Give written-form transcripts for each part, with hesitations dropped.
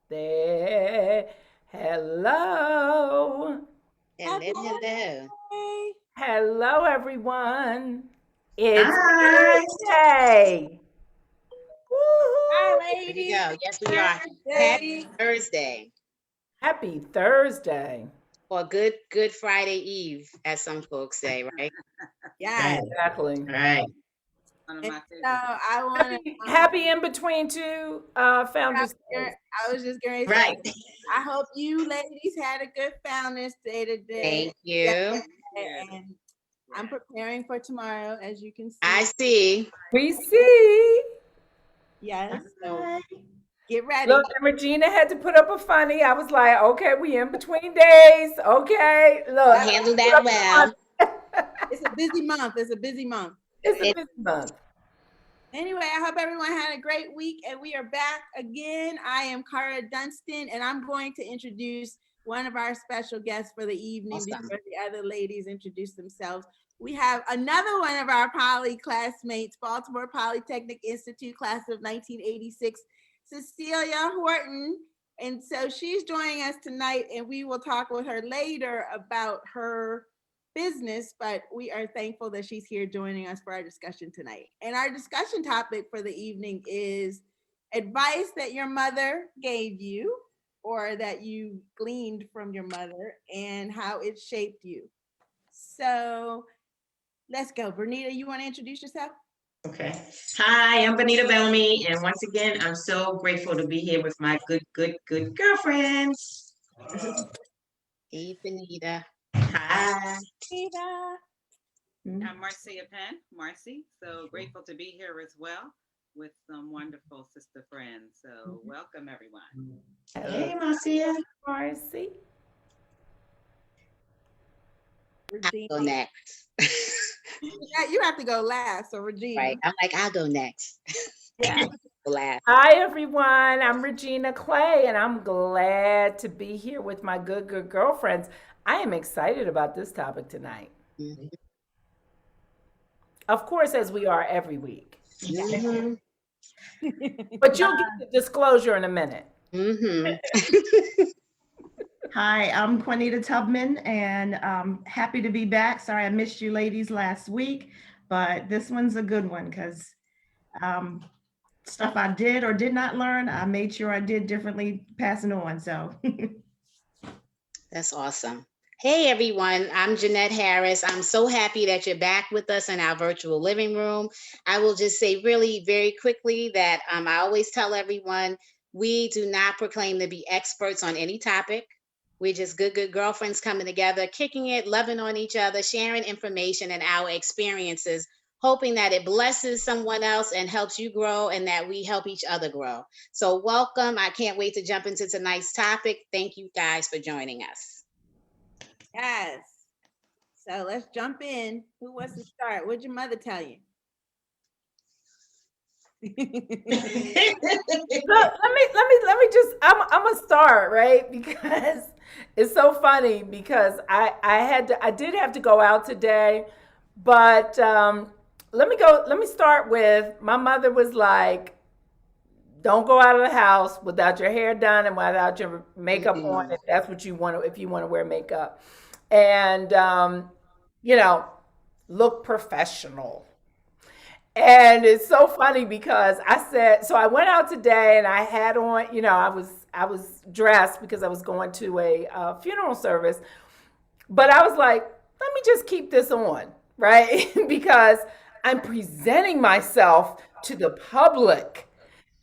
There. Hello. Hello, Happy hello. birthday. Hello, everyone. It's Hi. Thursday. Hi, Woohoo. Here we ladies. go. Yes, we are. Happy Thursday. Thursday Happy Thursday. or Good Friday Eve, as some folks say, right? Yes. Right. Exactly. Right. One of And my so favorite. I want to, Happy in between two Founders Days. I was just going to say, Right. I hope you ladies had a good Founders Day today. Thank you. Yeah. And I'm preparing for tomorrow, as you can see. I see. We see. Yes. So Hi. get ready. Look, and Regina had to put up a funny. I was like, okay, we in between days. Okay. Look. Handle that well. It's a busy month. It's a busy month. It's a It- busy month. Anyway, I hope everyone had a great week and we are back again. I am Cara Dunstan and I'm going to introduce one of our special guests for the evening Awesome. before the other ladies introduce themselves. We have another one of our Poly classmates, Baltimore Polytechnic Institute class of 1986, Cecilia Horton. And so she's joining us tonight and we will talk with her later about her business, but we are thankful that she's here joining us for our discussion tonight. And our discussion topic for the evening is advice that your mother gave you or that you gleaned from your mother and how it shaped you. So let's go. Bernita, you want to introduce yourself? Okay. Hi, I'm Benita Bellamy, and once again, I'm so grateful to be here with my good girlfriends. Hey, Benita. Hi. Eva. I'm Marcia Penn, Marcy. So grateful to be here as well with some wonderful sister friends. So welcome everyone. Hey, Marcia. Marcy. I'll go next. Yeah, you have to go last. So Regina. Right. I'm like, I'll go next. Yeah. Go last. Hi, everyone. I'm Regina Clay, and I'm glad to be here with my good girlfriends. I am excited about this topic tonight. Mhm. Of course, as we are every week. Mhm. But you'll get the disclosure in a minute. Mhm. Hi, I'm Juanita Tubman, and happy to be back. Sorry I missed you ladies last week, but this one's a good one because stuff I did or did not learn, I made sure I did differently passing on. So That's awesome. Hey everyone, I'm Jeanette Harris. I'm so happy that you're back with us in our virtual living room. I will just say really very quickly that I always tell everyone we do not proclaim to be experts on any topic. We're just good girlfriends coming together, kicking it, loving on each other, sharing information and our experiences, hoping that it blesses someone else and helps you grow and that we help each other grow. So welcome. I can't wait to jump into tonight's topic. Thank you guys for joining us. Yes. So let's jump in. Who wants to start? What'd your mother tell you? Look, let me just I'm gonna start, right? Because it's so funny because I did have to go out today, but let me start with my mother was like, don't go out of the house without your hair done and without your makeup on if that's what you want to if you want to wear makeup. And you know, look professional. And it's so funny because I said, so I went out today and I had on, I was dressed because I was going to a funeral service, but I was like, let me just keep this on, right? Because I'm presenting myself to the public.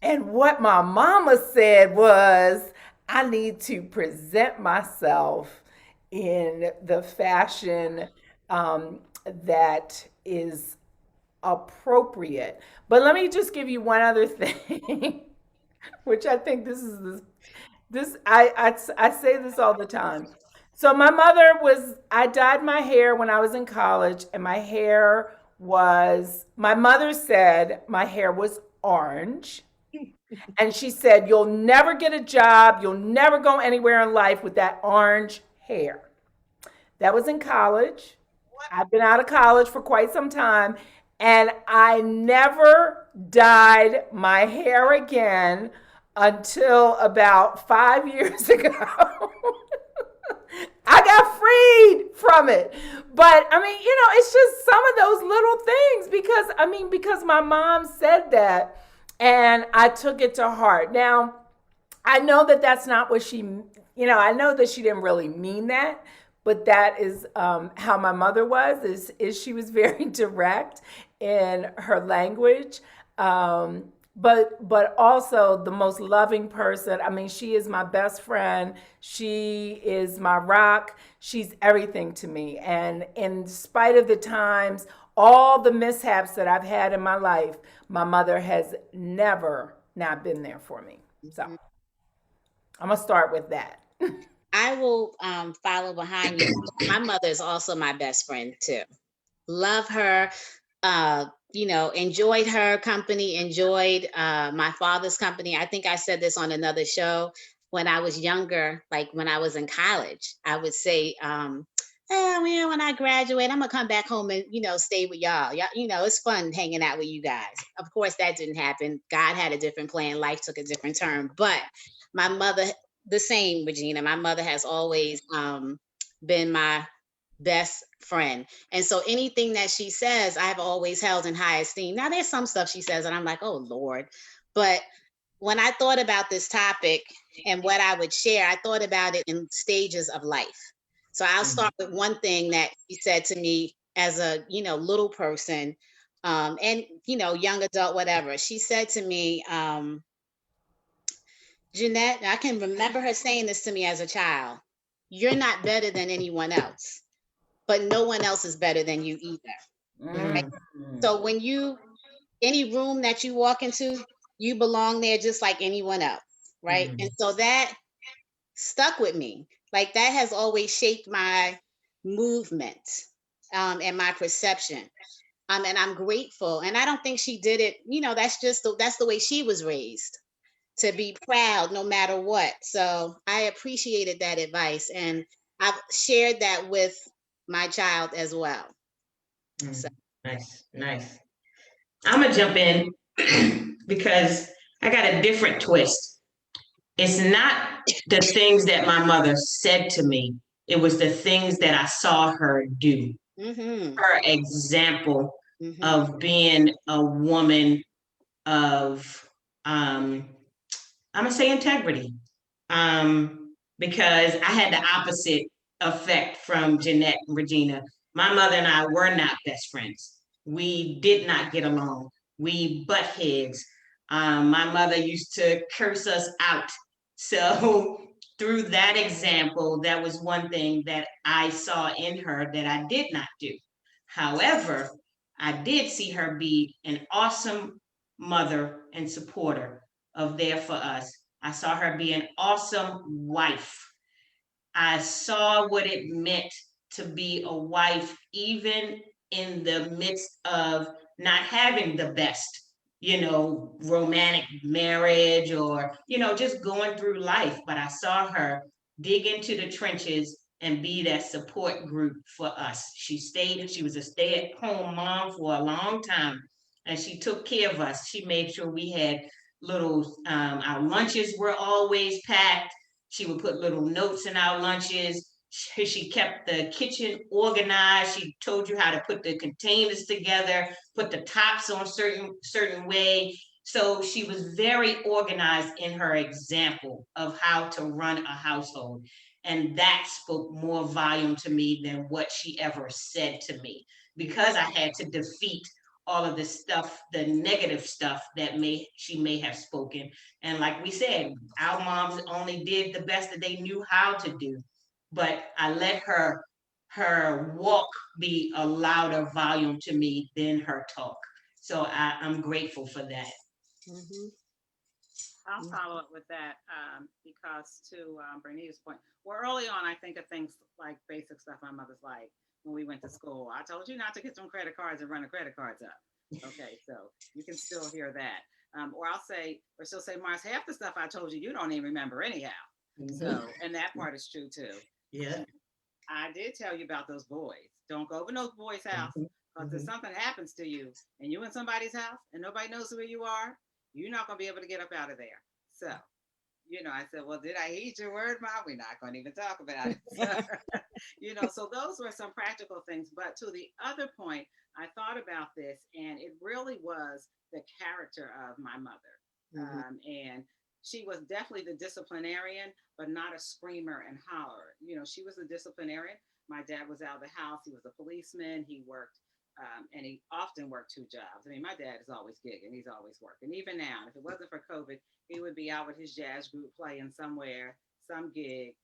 And what my mama said was, I need to present myself in the fashion that is appropriate. But let me just give you one other thing, which I think I say this all the time. So I dyed my hair when I was in college, and my mother said my hair was orange. And she said, you'll never get a job, you'll never go anywhere in life with that orange hair. That was in college. I've been out of college for quite some time, and I never dyed my hair again until about 5 years ago. I got freed from it. But I mean, it's just some of those little things because my mom said that and I took it to heart. Now, I know that that's not what I know that she didn't really mean that, but that is how my mother was, is she was very direct in her language. But also the most loving person. I mean, she is my best friend. She is my rock. She's everything to me. And in spite of the times, all the mishaps that I've had in my life, my mother has never not been there for me. So I'm gonna start with that. I will follow behind you. My mother is also my best friend too. Love her. Enjoyed her company, enjoyed my father's company. I think I said this on another show. When I was younger, like when I was in college, I would say, when I graduate, I'm gonna come back home and, stay with y'all. It's fun hanging out with you guys. Of course, that didn't happen. God had a different plan. Life took a different turn. But my mother, the same, Regina, my mother has always been my best friend. And so anything that she says, I've always held in high esteem. Now, there's some stuff she says, and I'm like, oh, Lord. But when I thought about this topic and what I would share, I thought about it in stages of life. So I'll start with one thing that she said to me as a, little person, and, young adult, whatever. She said to me, Jeanette, I can remember her saying this to me as a child. You're not better than anyone else, but no one else is better than you either. Right? So when any room that you walk into, you belong there just like anyone else, right? And so that stuck with me. Like that has always shaped my movement and my perception. And I'm grateful. And I don't think she did it, that's the way she was raised, to be proud no matter what. So I appreciated that advice, and I've shared that with my child as well. So. Nice, nice. I'm gonna jump in because I got a different twist. It's not the things that my mother said to me, it was the things that I saw her do. Her example of being a woman of, I'm gonna say integrity, because I had the opposite effect from Jeanette and Regina. My mother and I were not best friends. We did not get along. We butt heads. My mother used to curse us out. So through that example, that was one thing that I saw in her that I did not do. However, I did see her be an awesome mother and supporter of There For Us. I saw her be an awesome wife. I saw what it meant to be a wife, even in the midst of not having the best, romantic marriage or, just going through life. But I saw her dig into the trenches and be that support group for us. She was a stay-at-home mom for a long time, and she took care of us. She made sure we had our lunches were always packed. She would put little notes in our lunches. She kept the kitchen organized. She told you how to put the containers together, put the tops on certain way. So she was very organized in her example of how to run a household. And that spoke more volume to me than what she ever said to me, because I had to defeat all of the stuff, the negative stuff that she may have spoken. And like we said, our moms only did the best that they knew how to do. But I let her walk be a louder volume to me than her talk. So I'm grateful for that. I'll follow up with that because to Bernita's point, well, early on, I think of things like basic stuff my mother's like when we went to school. I told you not to get some credit cards and run the credit cards up. Okay, so you can still hear that. Or she'll say, Mars, half the stuff I told you, you don't even remember anyhow. So, and that part is true too. Yeah. I did tell you about those boys. Don't go over those boys' house, because if something happens to you and you in somebody's house and nobody knows where you are, you're not going to be able to get up out of there. So, I said, well, did I heed your word, Mom? We're not going to even talk about it. So those were some practical things. But to the other point, I thought about this, and it really was the character of my mother. And she was definitely the disciplinarian, but not a screamer and holler. She was a disciplinarian. My dad was out of the house. He was a policeman. He worked, and he often worked two jobs. I mean, my dad is always gigging. He's always working. Even now, if it wasn't for COVID, he would be out with his jazz group playing somewhere, some gig,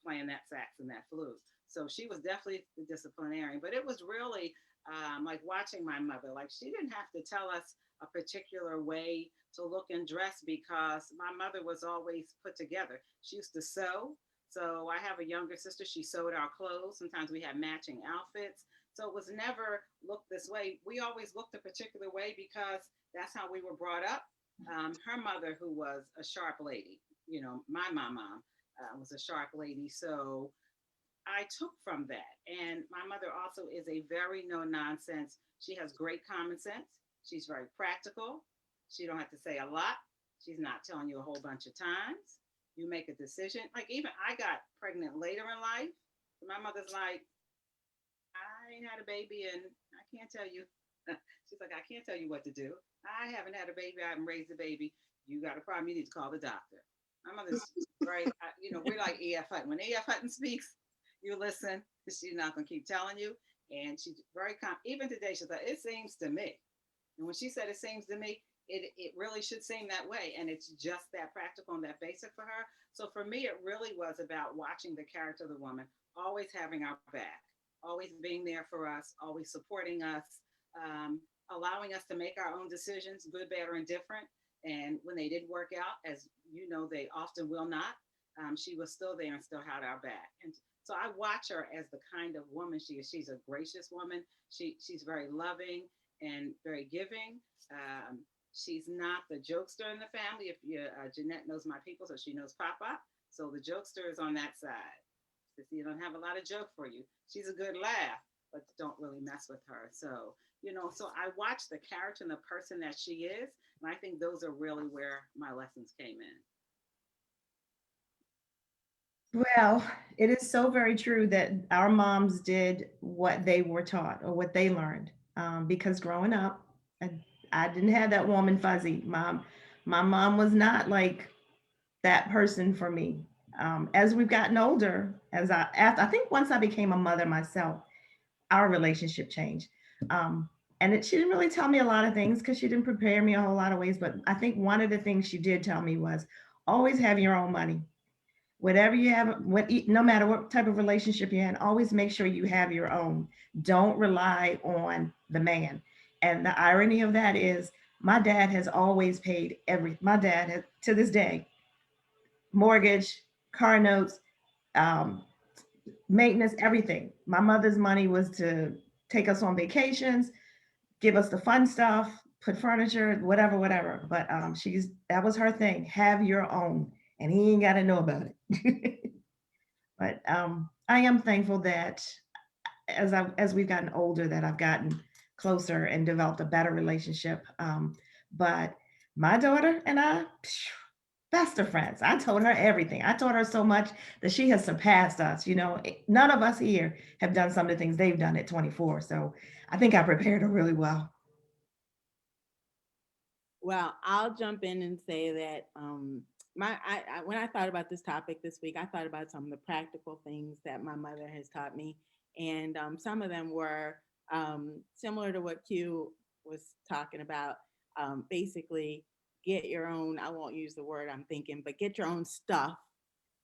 playing that sax and that flute. So she was definitely the disciplinarian. But it was really like watching my mother. Like, she didn't have to tell us a particular way to look and dress, because my mother was always put together. She used to sew. So I have a younger sister. She sewed our clothes. Sometimes we had matching outfits. So it was never look this way. We always looked a particular way because that's how we were brought up. Her mother, who was a sharp lady, my mom was a sharp lady. So I took from that. And my mother also is a very no nonsense. She has great common sense. She's very practical. She don't have to say a lot. She's not telling you a whole bunch of times. You make a decision. Like, even I got pregnant later in life. My mother's like, I ain't had a baby and I can't tell you. She's like, I can't tell you what to do. I haven't had a baby. I haven't raised a baby. You got a problem. You need to call the doctor. My mother's right. We're like E.F. Hutton. When E.F. Hutton speaks, you listen. She's not going to keep telling you. And she's very even today, she's like, it seems to me. And when she said it seems to me, it really should seem that way. And it's just that practical and that basic for her. So for me, it really was about watching the character of the woman, always having our back, always being there for us, always supporting us, allowing us to make our own decisions, good, bad, or indifferent. And when they didn't work out, as you know, they often will not, she was still there and still had our back. And so I watch her as the kind of woman she is. She's a gracious woman. She's very loving and very giving. She's not the jokester in the family. If Jeanette knows my people, so she knows Papa. So the jokester is on that side. You don't have a lot of joke for you. She's a good laugh, but don't really mess with her. So, so I watch the character and the person that she is. And I think those are really where my lessons came in. Well, it is so very true that our moms did what they were taught or what they learned. Because growing up, I didn't have that warm and fuzzy. My mom was not like that person for me. As we've gotten older, I think once I became a mother myself, our relationship changed. And she didn't really tell me a lot of things because she didn't prepare me a whole lot of ways. But I think one of the things she did tell me was always have your own money. Whatever you have, no matter what type of relationship you're in, always make sure you have your own. Don't rely on the man. And the irony of that is my dad has always paid my dad has, to this day, mortgage, car notes, um, maintenance, everything. My mother's money was to take us on vacations, give us the fun stuff, put furniture, whatever. But that was her thing. Have your own, and he ain't got to know about it. But I am thankful that as we've gotten older, that I've gotten closer and developed a better relationship. But my daughter and I, best of friends. I told her everything. I told her so much that she has surpassed us. None of us here have done some of the things they've done at 24. So I think I prepared her really well. Well, I'll jump in and say that when I thought about this topic this week, I thought about some of the practical things that my mother has taught me, and some of them were similar to what Q was talking about. Basically, get your own. I won't use the word I'm thinking, but get your own stuff,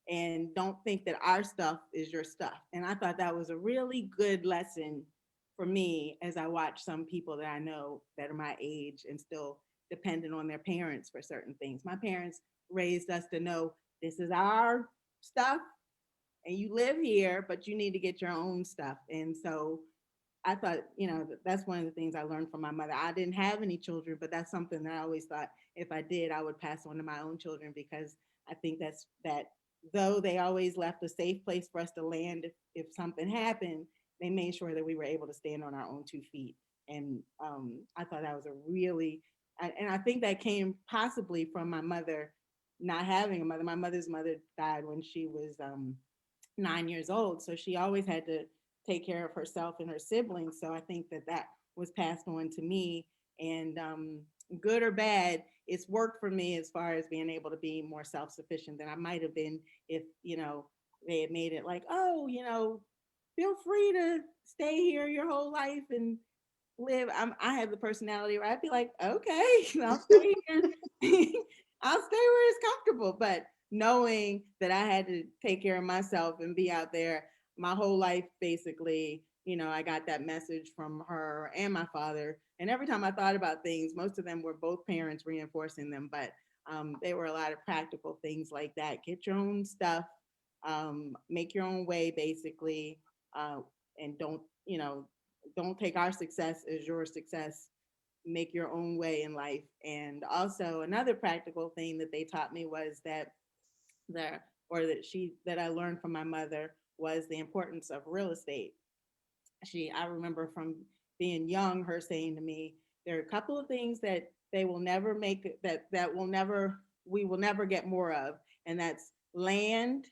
and don't think that our stuff is your stuff. And I thought that was a really good lesson for me as I watch some people that I know that are my age and still dependent on their parents for certain things. My parents raised us to know this is our stuff and you live here, but you need to get your own stuff. And so I thought, that's one of the things I learned from my mother. I didn't have any children, but that's something that I always thought if I did, I would pass on to my own children, because I think that though they always left a safe place for us to land if something happened, they made sure that we were able to stand on our own 2 feet. And I thought that was and I think that came possibly from my mother not having a mother. My mother's mother died when she was 9 years old, so she always had to take care of herself and her siblings. So I think that that was passed on to me, and good or bad, it's worked for me as far as being able to be more self-sufficient than I might have been if, they had made it like, oh, feel free to stay here your whole life and live. I have the personality where I'd be like, okay, I'll stay here. I'll stay where it's comfortable. But knowing that I had to take care of myself and be out there my whole life, basically, I got that message from her and my father. And every time I thought about things, most of them were both parents reinforcing them, but they were a lot of practical things like that. Get your own stuff, make your own way, basically, and don't take our success as your success. Make your own way in life. And also another practical thing that they taught me was that I learned from my mother was the importance of real estate. I remember from being young, her saying to me, there are a couple of things that they will never make, we will never get more of. And that's land.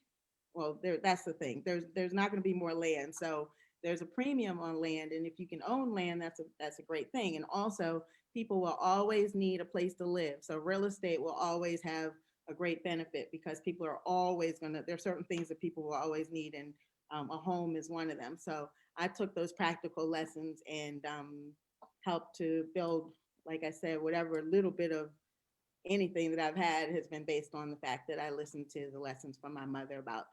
Well, that's the thing. There's not going to be more land. So there's a premium on land. And if you can own land, that's a great thing. And also people will always need a place to live. So real estate will always have a great benefit because people are always there are certain things that people will always need, and a home is one of them. So I took those practical lessons and helped to build, like I said, whatever little bit of anything that I've had has been based on the fact that I listened to the lessons from my mother about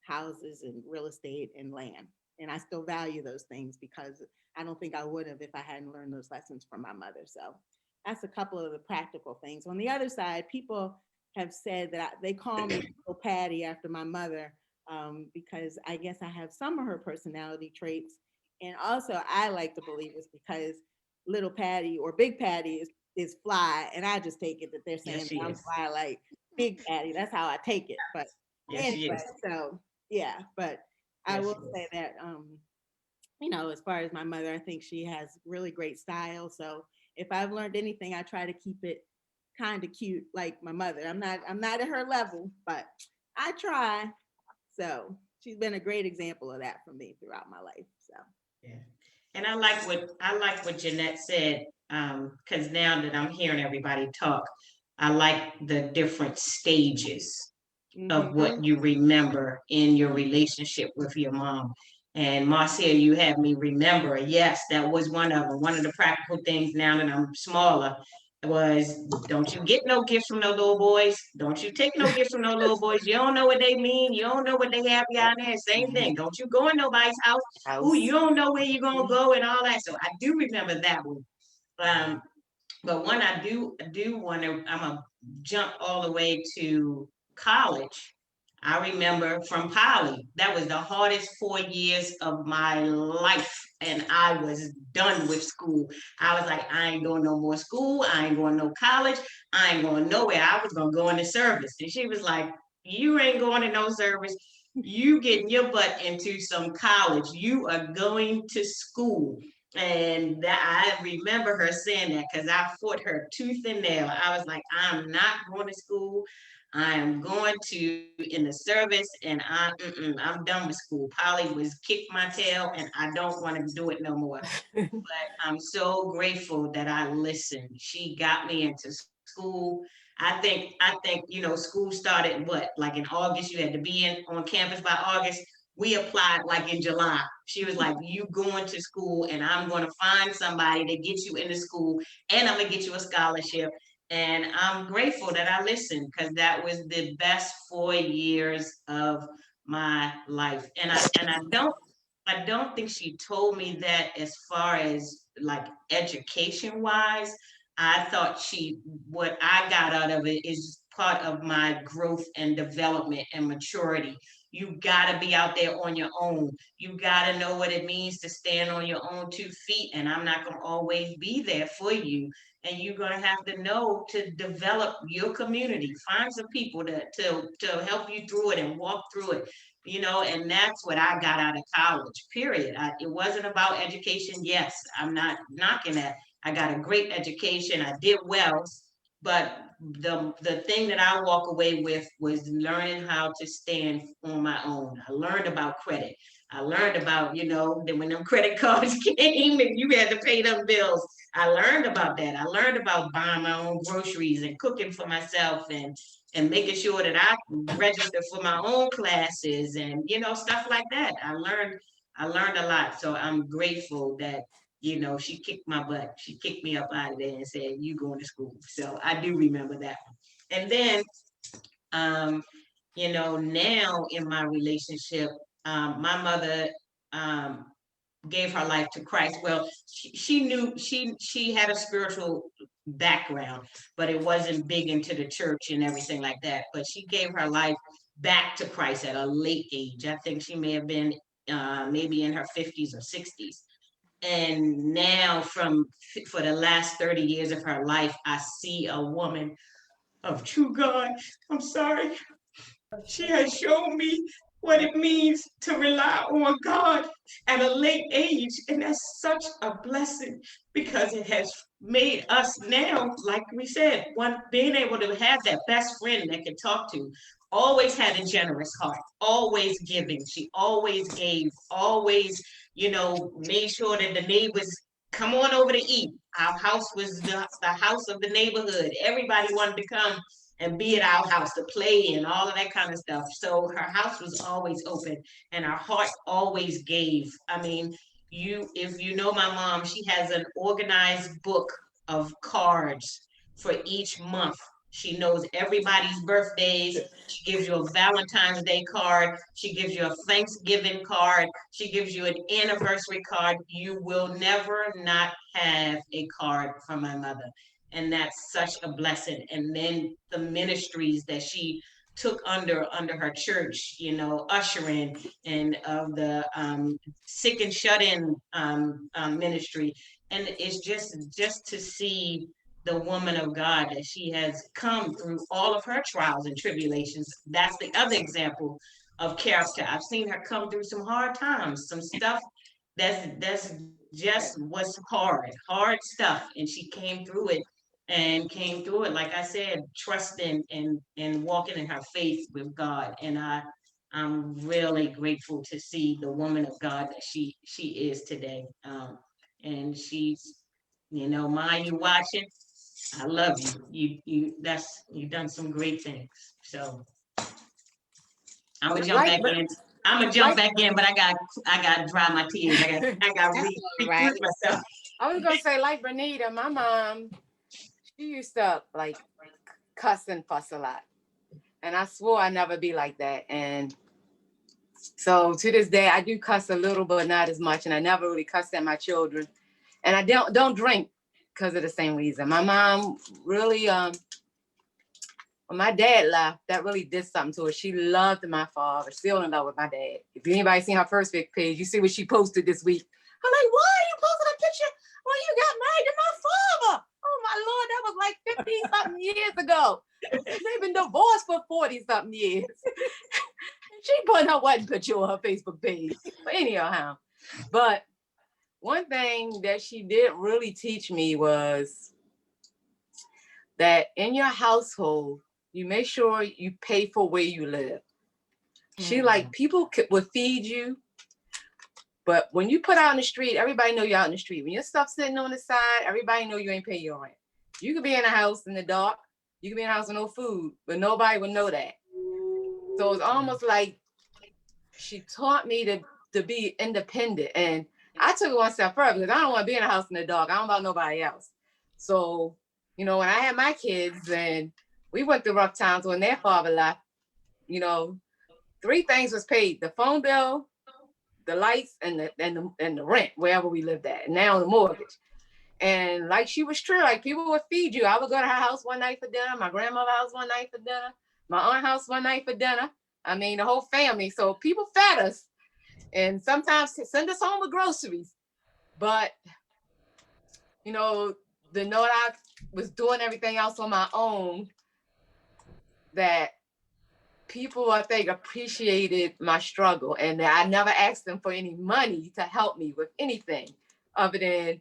houses and real estate and land. And I still value those things because I don't think I would have if I hadn't learned those lessons from my mother. So that's a couple of the practical things. On the other side, people have said that they call me Little Patty after my mother, because I guess I have some of her personality traits. And also, I like to believe it's because Little Patty or Big Patty is fly, and I just take it that they're saying Yes, she that I'm is. fly like Big Patty. That's how I take it. But Yes, she anyway, is. so yeah. But I Yes, will she is. say that as far as my mother, I think she has really great style. So if I've learned anything, I try to keep it kind of cute like my mother. I'm not at her level, but I try. So she's been a great example of that for me throughout my life. So Yeah. And I like what Jeanette said, because now that I'm hearing everybody talk, I like the different stages of hmm what you remember in your relationship with your mom. And Marcia, you had me remember, yes, that was one of them. One of the practical things now that I'm smaller was don't you get no gifts from no little boys. Don't you take no gifts from no little boys. You don't know what they mean. You don't know what they have behind there. Same thing. Don't you go in nobody's house. Ooh, you don't know where you're gonna go and all that. So I do remember that one. Um, but one I do want to, I'm gonna jump all the way to college. I remember from Poly, that was the hardest 4 years of my life. And I was done with school. I was like, I ain't going no more school. I ain't going no college. I ain't going nowhere. I was gonna go into service. And she was like, you ain't going to no service. You getting your butt into some college. You are going to school. And that, I remember her saying that because I fought her tooth and nail. I was like, I'm not going to school. I am going to in the service, and I'm done with school. Polly was kick my tail, and I don't want to do it no more. I'm so grateful that I listened. She got me into school. I think school started what, like in August. You had to be in on campus by August. We applied like in July. She was like, "You going to school, and I'm going to find somebody to get you into school, and I'm gonna get you a scholarship." And I'm grateful that I listened because that was the best 4 years of my life. And I don't think she told me that as far as like education wise. I thought what I got out of it is part of my growth and development and maturity. You got to be out there on your own. You got to know what it means to stand on your own 2 feet. And I'm not going to always be there for you. And you're going to have to know to develop your community. Find some people to help you through it and walk through it. And that's what I got out of college, period. It wasn't about education. Yes, I'm not knocking that. I got a great education. I did well, but the thing that I walk away with was learning how to stand on my own. I learned about credit. I learned about, that when them credit cards came and you had to pay them bills. I learned about that. I learned about buying my own groceries and cooking for myself and making sure that I register for my own classes and, stuff like that. I learned a lot. So I'm grateful that, she kicked my butt. She kicked me up out of there and said, you going to school. So I do remember that one. And then, now in my relationship, my mother gave her life to Christ. Well, she knew she had a spiritual background, but it wasn't big into the church and everything like that. But she gave her life back to Christ at a late age. I think she may have been maybe in her 50s or 60s. And now for the last 30 years of her life, I see a woman of true God. I'm sorry. She has shown me what it means to rely on God at a late age. And that's such a blessing because it has made us now, like we said, being able to have that best friend that can talk to, always had a generous heart, always giving. She always gave, always, made sure that the neighbors come on over to eat. Our house was the house of the neighborhood. Everybody wanted to come and be at our house to play and all of that kind of stuff. So her house was always open and her heart always gave. I mean, if you know my mom, she has an organized book of cards for each month. She knows everybody's birthdays. She gives you a Valentine's Day card. She gives you a Thanksgiving card. She gives you an anniversary card. You will never not have a card from my mother. And that's such a blessing. And then the ministries that she took under her church, ushering and of the sick and shut-in ministry. And it's just to see the woman of God that she has come through all of her trials and tribulations. That's the other example of character. I've seen her come through some hard times, some stuff that's just was hard stuff. And she came through it like I said, trusting and walking in her faith with God. And I'm really grateful to see the woman of God that she is today. And she's, Ma, you watching? I love you. You've done some great things. So I'm gonna jump back in. But I got to dry my tears. I got to Right. myself. I was gonna say, like Bernita, my mom, she used to like cuss and fuss a lot. And I swore I'd never be like that. And so to this day, I do cuss a little, but not as much. And I never really cussed at my children. And I don't drink because of the same reason. My mom really, when my dad left, that really did something to her. She loved my father, still in love with my dad. If anybody seen her Facebook page, you see what she posted this week. I'm like, why are you posting a picture when you got married to my father? Oh my Lord, that was like 15 something years ago. They've been divorced for 40 something years. She put her wedding picture on her Facebook page. But anyhow, but one thing that she did really teach me was that in your household, you make sure you pay for where you live. She like, people would feed you, but when you put out in the street, everybody know you're out in the street. When your stuff's sitting on the side, everybody know you ain't pay your rent. You could be in a house in the dark, you could be in a house with no food, but nobody would know that. So it's almost like she taught me to be independent. And I took it one step further because I don't want to be in a house in the dark. I don't about nobody else. So, when I had my kids and we went through rough times when their father left, 3 things was paid: the phone bill, the lights, and the rent, wherever we lived at, and now the mortgage. And like she was true, like people would feed you. I would go to her house one night for dinner, my grandmother's house one night for dinner, my aunt's house one night for dinner. I mean, the whole family. So people fed us and sometimes send us home with groceries. But, the note I was doing everything else on my own, that people, I think, appreciated my struggle and that I never asked them for any money to help me with anything other than,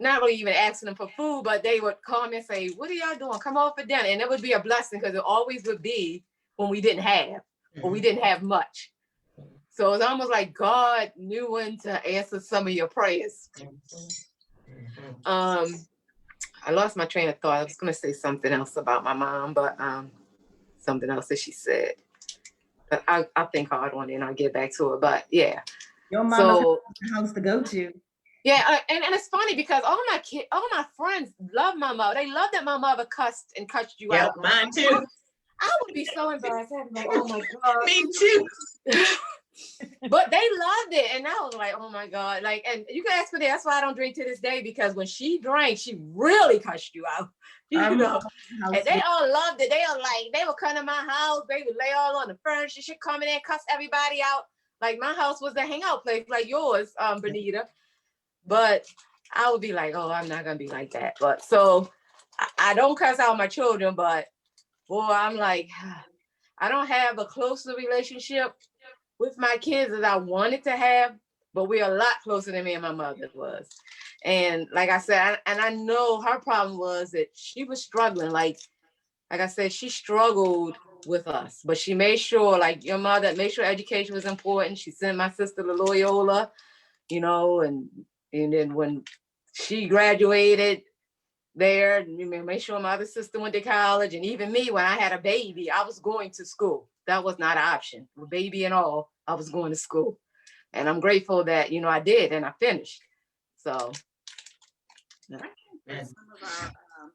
not really even asking them for food, but they would call me and say, "What are y'all doing? Come over for dinner." And it would be a blessing because it always would be when we didn't have or we didn't have much. So it's almost like God knew when to answer some of your prayers. I lost my train of thought. I was gonna say something else about my mom, but something else that she said. But I'll think hard on it and I'll get back to it. But yeah. Your mama's So the house to go to. yeah, and it's funny because all my friends love my mother. They love that my mother cussed you Yep, out. mine too. I would be so embarrassed. I'd be like, oh my God. Me too. But they loved it. And I was like, oh my God. Like, and you can ask for that. That's why I don't drink to this day, because when she drank, she really cussed you out. You know. And they all loved it. They would come to my house, they would lay all on the furniture, she'd come in there and cuss everybody out. Like my house was a hangout place like yours, Benita. But I would be like, oh, I'm not gonna be like that. But so I don't cuss out my children, but boy, I'm like, I don't have a closer relationship with my kids as I wanted to have, but we're a lot closer than me and my mother was. And like I said, I know her problem was that she was struggling. Like I said, she struggled with us, but she made sure, like your mother, made sure education was important. She sent my sister to Loyola, you know, and then when she graduated there, make sure my other sister went to college, and even me, when I had a baby, I was going to school. That was not an option. With baby and all, I was going to school, and I'm grateful that I did and I finished. So, I think that some of our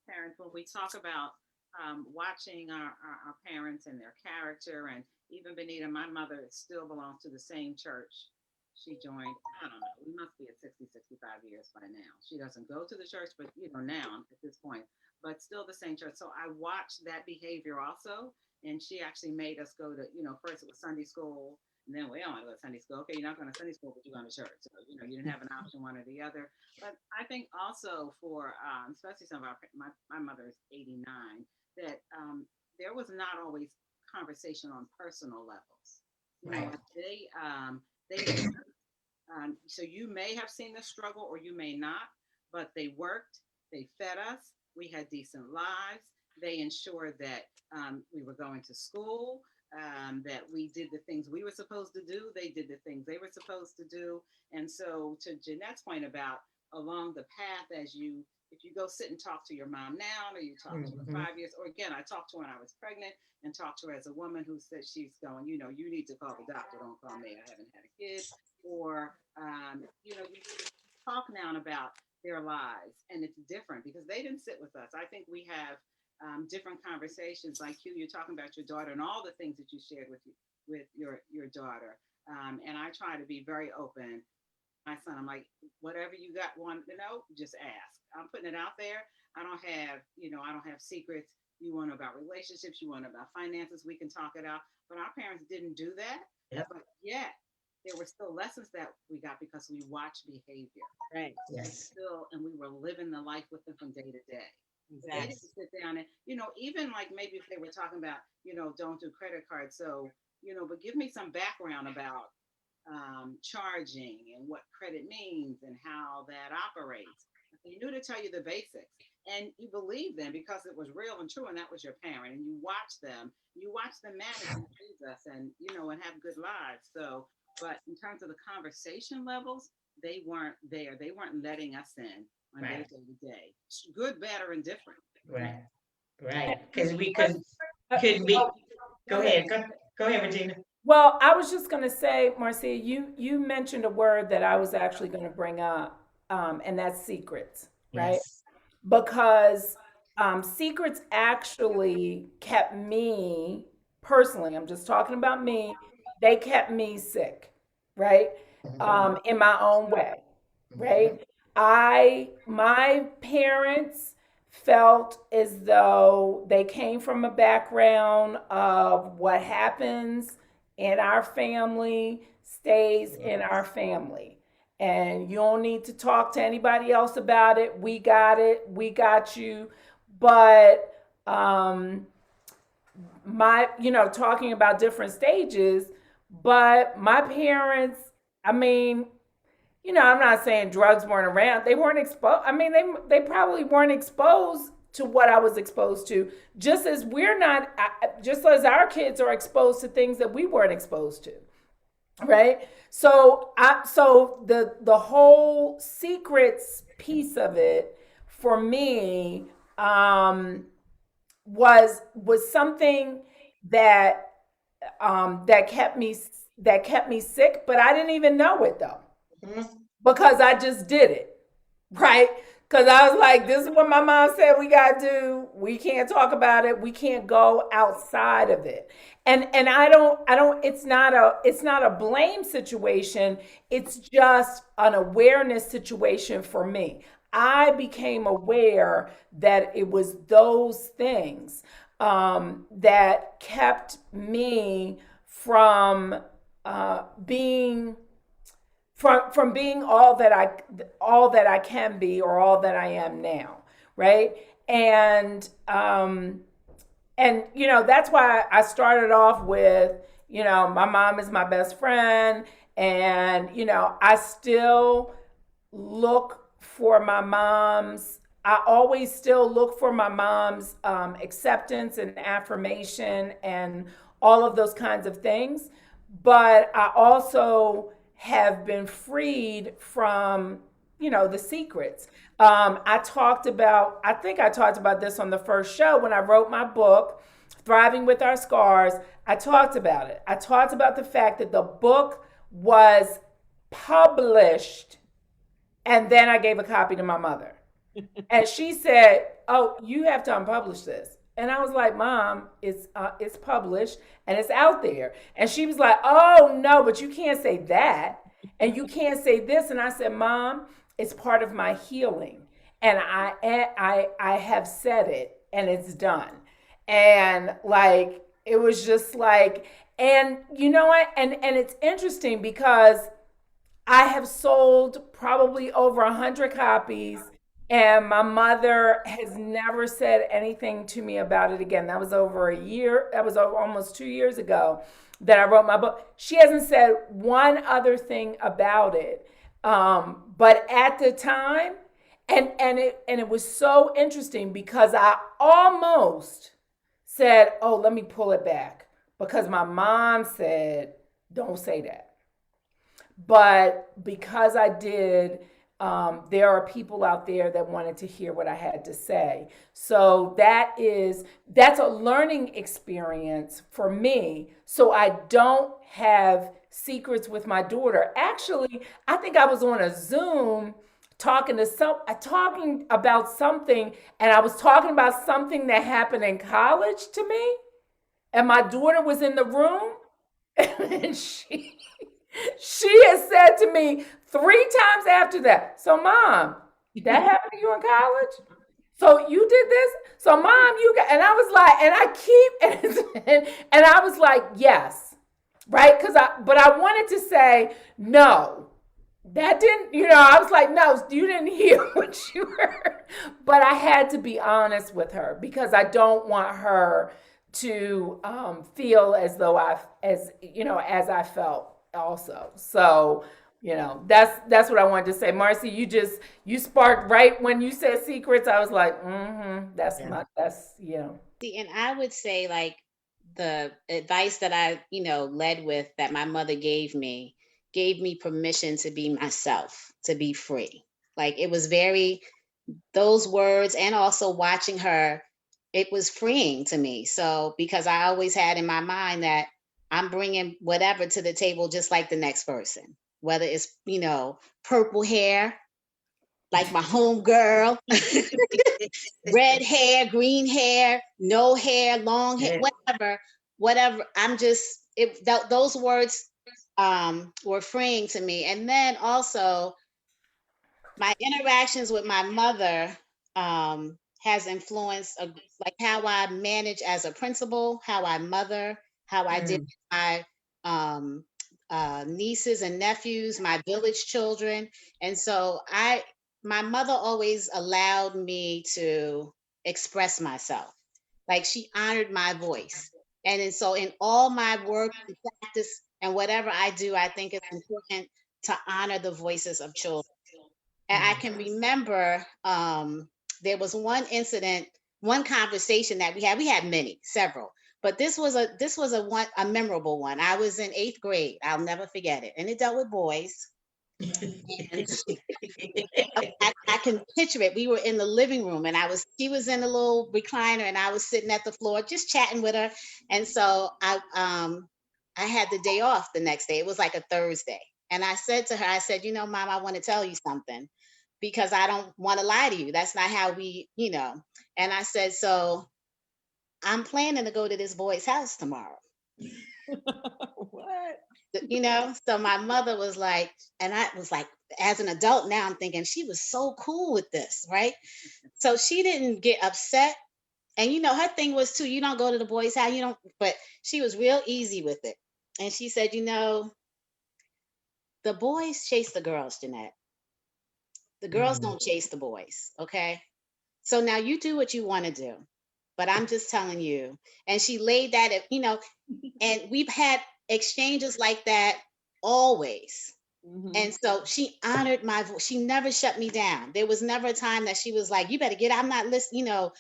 parents, when we talk about watching our parents and their character, and even Benita, my mother still belongs to the same church she joined. I don't know, we must be at 60, 65 years by now. She doesn't go to the church, but now at this point, but still the same church. So I watched that behavior also. And she actually made us go to, first it was Sunday school, and then we don't want to go to Sunday school. Okay, you're not going to Sunday school, but you're going to church. So, you didn't have an option, one or the other. But I think also for, especially some of my mother is 89, that there was not always conversation on personal levels. Right. So you may have seen the struggle or you may not, but they worked, they fed us, we had decent lives, they ensured that we were going to school, that we did the things we were supposed to do, they did the things they were supposed to do. And so to Jeanette's point about along the path, if you go sit and talk to your mom now, or you talk to her 5 years, or again, I talked to her when I was pregnant and talked to her as a woman who said she's going, you need to call the doctor, don't call me, I haven't had a kid. Or, you talk now about their lives, and it's different because they didn't sit with us. I think we have different conversations like you're talking about your daughter and all the things that you shared with your daughter. And I try to be very open. My son, I'm like, whatever you want to know, just ask. I'm putting it out there. I don't have secrets. You want to know about relationships, you want to know about finances, we can talk it out. But our parents didn't do that. Yep. But yet there were still lessons that we got because we watched behavior. Right. Yes. And we were living the life with them from day to day. Exactly. They didn't sit down and, even like maybe if they were talking about, don't do credit cards. So, but give me some background about charging and what credit means and how that operates. They knew to tell you the basics, and you believe them because it was real and true, and that was your parent. And you watch them manage and raise us, and and have good lives. So, but in terms of the conversation levels, they weren't there. They weren't letting us in on day to day, good, bad, or indifferent. Right. Because we could be. Go ahead, Regina. Well, I was just going to say, Marcia, you mentioned a word that I was actually going to bring up, and that's secrets, right? Yes. Because secrets actually kept me personally, I'm just talking about me, they kept me sick, right? In my own way, right? My parents felt as though they came from a background of what happens in our family stays in our family. And you don't need to talk to anybody else about it. We got it. We got you. But talking about different stages, but my parents, I mean, I'm not saying drugs weren't around. They weren't exposed. I mean, they probably weren't exposed to what I was exposed to, just as we're not, just as our kids are exposed to things that we weren't exposed to, right? So the whole secrets piece of it for me was something that that kept me sick, but I didn't even know it though, because I just did it, right? Because I was like, this is what my mom said we got to do. We can't talk about it. We can't go outside of it. And I don't it's not a blame situation. It's just an awareness situation for me. I became aware that it was those things that kept me from being from being all that I can be, or all that I am now, right? And that's why I started off with, my mom is my best friend, and I still look for my mom's I always still look for my mom's acceptance and affirmation and all of those kinds of things. But I also have been freed from, the secrets. I think I talked about this on the first show when I wrote my book, Thriving with Our Scars. I talked about it. I talked about the fact that the book was published, and then I gave a copy to my mother. And she said, "Oh, you have to unpublish this." And I was like, "Mom, it's published and it's out there." And she was like, "Oh no, but you can't say that, and you can't say this." And I said, "Mom, it's part of my healing, and I have said it, and it's done." And like it was just like, and you know what? And it's interesting because I have sold probably over 100 copies, and my mother has never said anything to me about it again. That was over a year. That was almost 2 years ago that I wrote my book. She hasn't said one other thing about it. But at the time, and it was so interesting because I almost said, "Oh, let me pull it back," because my mom said, "Don't say that." But because I did, there are people out there that wanted to hear what I had to say. So that's a learning experience for me. So I don't have secrets with my daughter. Actually, I think I was on a Zoom talking about something, and I was talking about something that happened in college to me, and my daughter was in the room, and she has said to me 3 times after that, "So, Mom, that happened to you in college? So you did this? So, Mom, you got," and I was like, and I keep, and I was like, "Yes," right? But I wanted to say, "No, that didn't," I was like, "No, you didn't hear what you heard." But I had to be honest with her because I don't want her to feel as though as I felt also. So, that's what I wanted to say. Marcy, you sparked right when you said secrets. I was like, See, and I would say like the advice that I, led with that my mother gave me permission to be myself, to be free. Like it was those words, and also watching her, it was freeing to me. So, because I always had in my mind that I'm bringing whatever to the table, just like the next person, whether it's, purple hair, like my home girl, red hair, green hair, no hair, long hair, whatever. Those words were freeing to me. And then also my interactions with my mother has influenced like how I manage as a principal, how I mother, how I did my um, nieces and nephews, my village children. And so my mother always allowed me to express myself. Like she honored my voice. And so in all my work and practice and whatever I do, I think it's important to honor the voices of children. And I can remember there was one incident, one conversation that we had. We had many, several, but this was a memorable one. I was in 8th grade. I'll never forget it, and it dealt with boys. And I can picture it. We were in the living room, and she was in a little recliner, and I was sitting at the floor just chatting with her. And so I had the day off the next day. It was like a Thursday, and I said to her, I said, you know, Mom, I want to tell you something, because I don't want to lie to you. That's not how we, you know. And I said, so I'm planning to go to this boy's house tomorrow. What? You know, so my mother was like, and I was like, as an adult now, I'm thinking she was so cool with this, right? So she didn't get upset. And you know, her thing was too, you don't go to the boys' house, you don't, but she was real easy with it. And she said, you know, the boys chase the girls, Jeanette. The girls don't chase the boys. Okay. So now you do what you want to do. But I'm just telling you. And she laid that, you know, and we've had exchanges like that always. Mhm. And so she honored my voice. She never shut me down. There was never a time that she was like, you better get, I'm not listening. You know,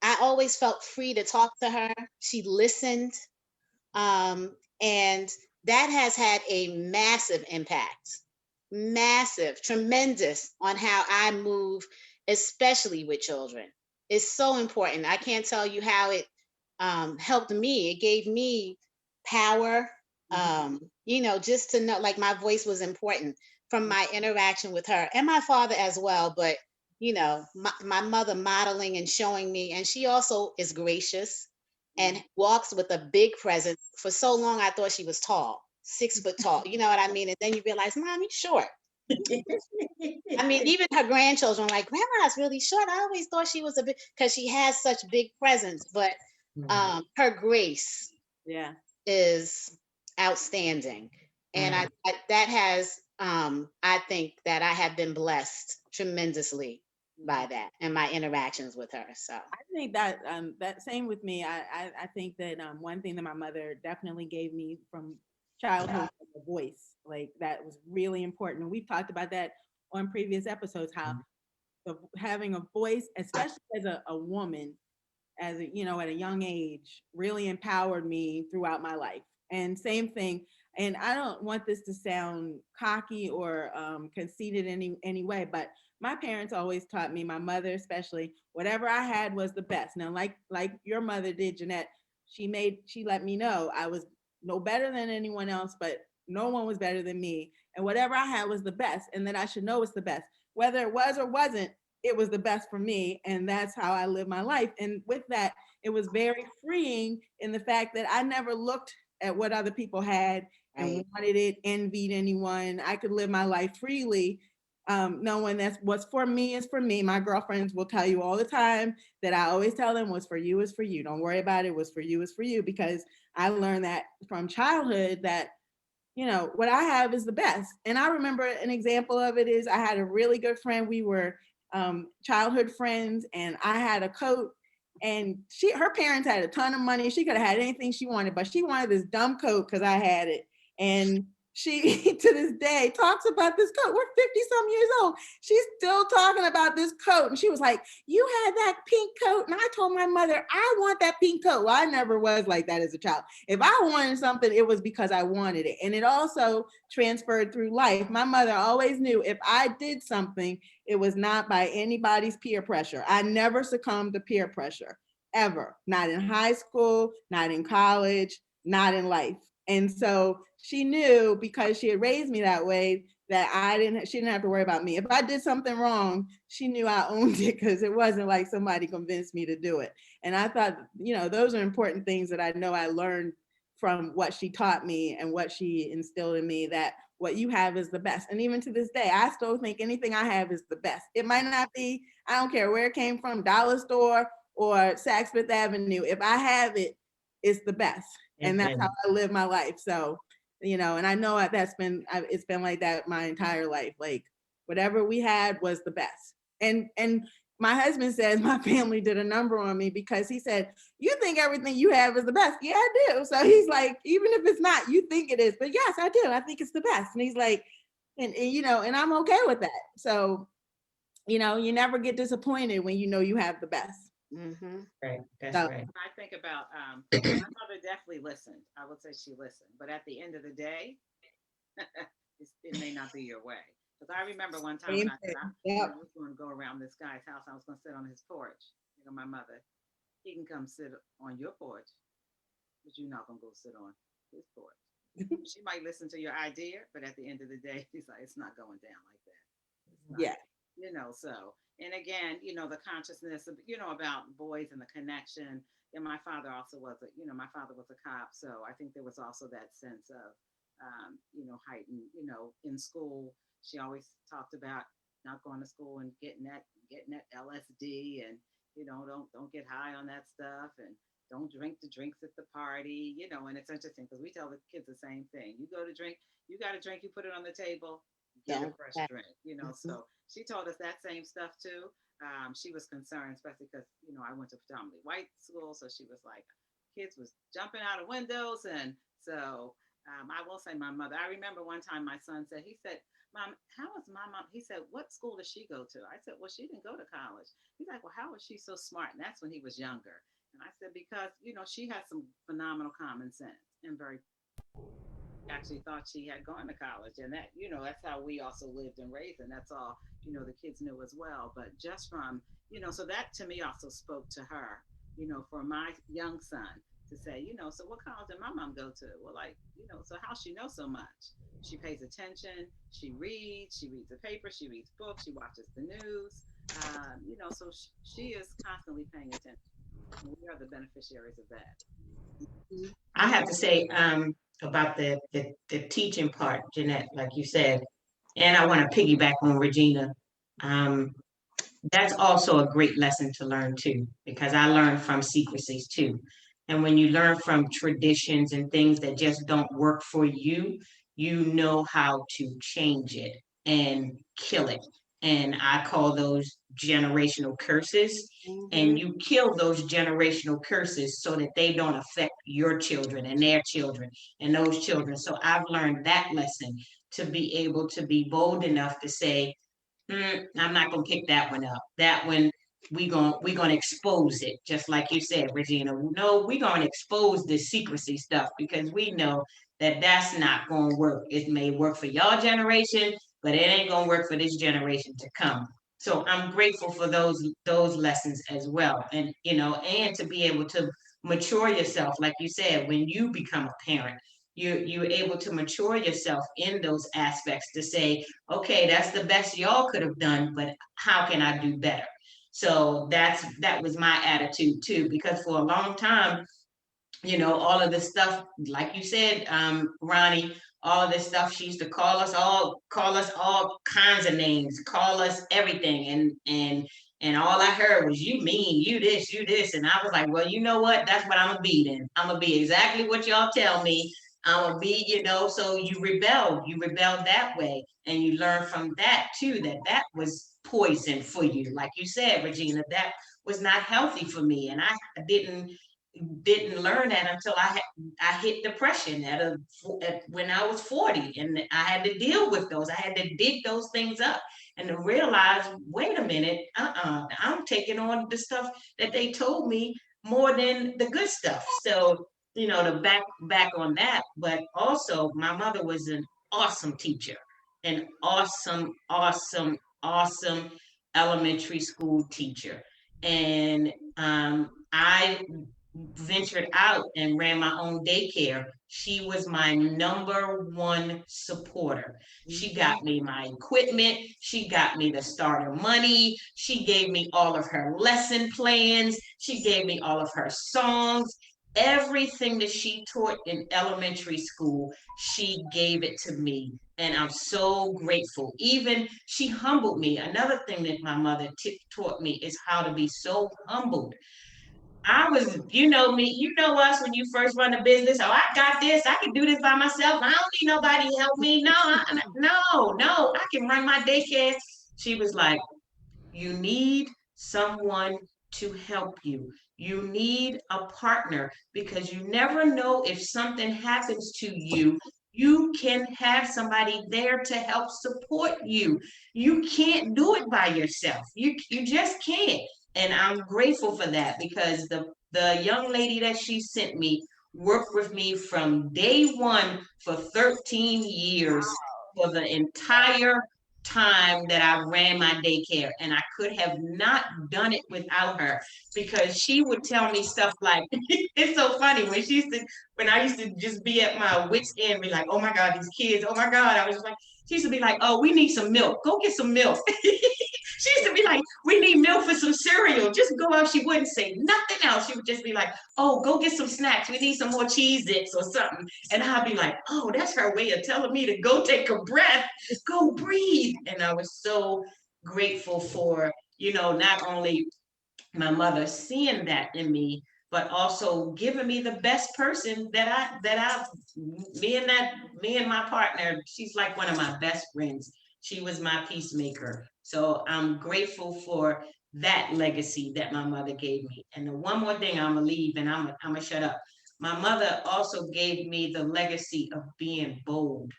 I always felt free to talk to her. She listened. And that has had a massive impact, massive, tremendous on how I move, especially with children. It's so important. I can't tell you how it helped me. It gave me power, you know, just to know like my voice was important from my interaction with her and my father as well. But, you know, my mother modeling and showing me, and she also is gracious and walks with a big presence. For so long, I thought she was tall, 6 foot tall. You know what I mean? And then you realize, Mom, you're short. I mean, even her grandchildren are like, Grandma's really short. I always thought she was a bit, because she has such big presence. But her grace Yeah. is outstanding, and that has I think that I have been blessed tremendously by that and my interactions with her. So I think that that same with me. I think that one thing that my mother definitely gave me from childhood was a voice. Like that was really important. And we've talked about that on previous episodes, how having a voice, especially as a woman, as a, you know, at a young age, really empowered me throughout my life. And same thing. And I don't want this to sound cocky or conceited any way, but my parents always taught me, my mother especially, whatever I had was the best. Now, like your mother did, Jeanette, she let me know I was no better than anyone else, but no one was better than me. And whatever I had was the best, and that I should know it's the best. Whether it was or wasn't, it was the best for me, and that's how I live my life. And with that, it was very freeing in the fact that I never looked at what other people had and wanted it, envied anyone. I could live my life freely, knowing that's what's for me is for me. My girlfriends will tell you all the time that I always tell them what's for you is for you. Don't worry about it. What's for you is for you, because I learned that from childhood that, you know, what I have is the best. And I remember an example of it is I had a really good friend. We were childhood friends, and I had a coat, and her parents had a ton of money. She could have had anything she wanted, but she wanted this dumb coat because I had it. And she to this day talks about this coat. We're 50 some years old. She's still talking about this coat. And she was like, you had that pink coat. And I told my mother, I want that pink coat. Well, I never was like that as a child. If I wanted something, it was because I wanted it. And it also transferred through life. My mother always knew if I did something, it was not by anybody's peer pressure. I never succumbed to peer pressure, ever. Not in high school, not in college, not in life. And so she knew, because she had raised me that way, that she didn't have to worry about me. If I did something wrong, she knew I owned it, because it wasn't like somebody convinced me to do it. And I thought, you know, those are important things that I know I learned from what she taught me and what she instilled in me, that what you have is the best. And even to this day, I still think anything I have is the best. It might not be, I don't care where it came from, dollar store or Saks Fifth Avenue. If I have it, it's the best. And that's how I live my life. So, you know, and I know it's been like that my entire life. Like whatever we had was the best. And my husband says my family did a number on me, because he said, you think everything you have is the best. Yeah, I do. So he's like, even if it's not, you think it is. But yes, I do. I think it's the best. And he's like, and I'm okay with that. So, you never get disappointed when you know you have the best. Right, that's So- right. I think about my mother definitely listened. I would say she listened, but at the end of the day, it may not be your way. Because I remember one time when I said Yep. I was going to go around this guy's house, I was going to sit on his porch. My mother, he can come sit on your porch, but you're not going to go sit on his porch. She might listen to your idea, but at the end of the day, he's like, it's not going down like that. Not, Yeah. So, and again, the consciousness of, about boys and the connection. And my father also was my father was a cop. So I think there was also that sense of, heightened, in school, she always talked about not going to school and getting that LSD and, don't get high on that stuff and don't drink the drinks at the party, and it's interesting because we tell the kids the same thing. You go to drink, you got a drink, you put it on the table, get a fresh drink, So she told us that same stuff too. She was concerned, especially because, I went to predominantly white school. So she was like, kids was jumping out of windows. And so I will say my mother, I remember one time my son said, Mom, how is my mom? He said, what school does she go to? I said, well, she didn't go to college. He's like, well, how is she so smart? And that's when he was younger. And I said, because, she has some phenomenal common sense and very actually thought she had gone to college. And that, that's how we also lived and raised. And that's all, the kids knew as well. But just from, so that to me also spoke to her, for my young son to say, so what college did my mom go to? Well, so how she know so much? She pays attention, she reads the paper, she reads books, she watches the news, so she is constantly paying attention. And we are the beneficiaries of that. I have to say about the teaching part, Jeanette, like you said, and I want to piggyback on Regina. That's also a great lesson to learn too, because I learned from secrecies too. And when you learn from traditions and things that just don't work for you, you know how to change it and kill it. And I call those generational curses. And you kill those generational curses so that they don't affect your children and their children and those children. So I've learned that lesson to be able to be bold enough to say, I'm not gonna pick that one up. That one, we gonna expose it, just like you said, Regina. No, we gonna expose the secrecy stuff because we know that that's not gonna work. It may work for y'all generation, but it ain't gonna work for this generation to come. So I'm grateful for those lessons as well, and and to be able to mature yourself, like you said, when you become a parent. You're able to mature yourself in those aspects to say, okay, that's the best y'all could have done, but how can I do better? So that was my attitude too, because for a long time, all of this stuff, like you said, Ronnie, all of this stuff, she used to call us all kinds of names, call us everything. And all I heard was, you mean, you this. And I was like, well, you know what? That's what I'm gonna be then. I'm gonna be exactly what y'all tell me. I'm gonna be, so you rebelled that way. And you learn from that too, that was poison for you. Like you said, Regina, that was not healthy for me. And I didn't learn that until I hit depression when I was 40, and I had to deal with those. I had to dig those things up and to realize, wait a minute, I'm taking on the stuff that they told me more than the good stuff. So to back on that, but also my mother was an awesome teacher, an awesome elementary school teacher, and I ventured out and ran my own daycare. She was my number one supporter. She got me my equipment. She got me the starter money. She gave me all of her lesson plans. She gave me all of her songs. Everything that she taught in elementary school, she gave it to me. And I'm so grateful. Even she humbled me. Another thing that my mother taught me is how to be so humbled. I was, me, us when you first run a business. Oh, I got this. I can do this by myself. I don't need nobody to help me. No, I can run my daycare. She was like, you need someone to help you. You need a partner because you never know if something happens to you. you can have somebody there to help support you. You can't do it by yourself. You just can't. And I'm grateful for that, because the young lady that she sent me worked with me from day one for 13 years, for the entire time that I ran my daycare. And I could have not done it without her, because she would tell me stuff like, it's so funny when I used to just be at my wit's end, be like, oh my God, these kids, oh my God. I was like, she used to be like, oh, we need some milk. Go get some milk. She used to be like, we need milk for some cereal. Just go out. She wouldn't say nothing else. She would just be like, oh, go get some snacks. We need some more Cheez-Its or something. And I'd be like, oh, that's her way of telling me to go take a breath, go breathe. And I was so grateful for, not only my mother seeing that in me, but also giving me the best person me and my partner, she's like one of my best friends. She was my peacemaker. So I'm grateful for that legacy that my mother gave me. And the one more thing I'm gonna leave, and I'm gonna shut up. My mother also gave me the legacy of being bold.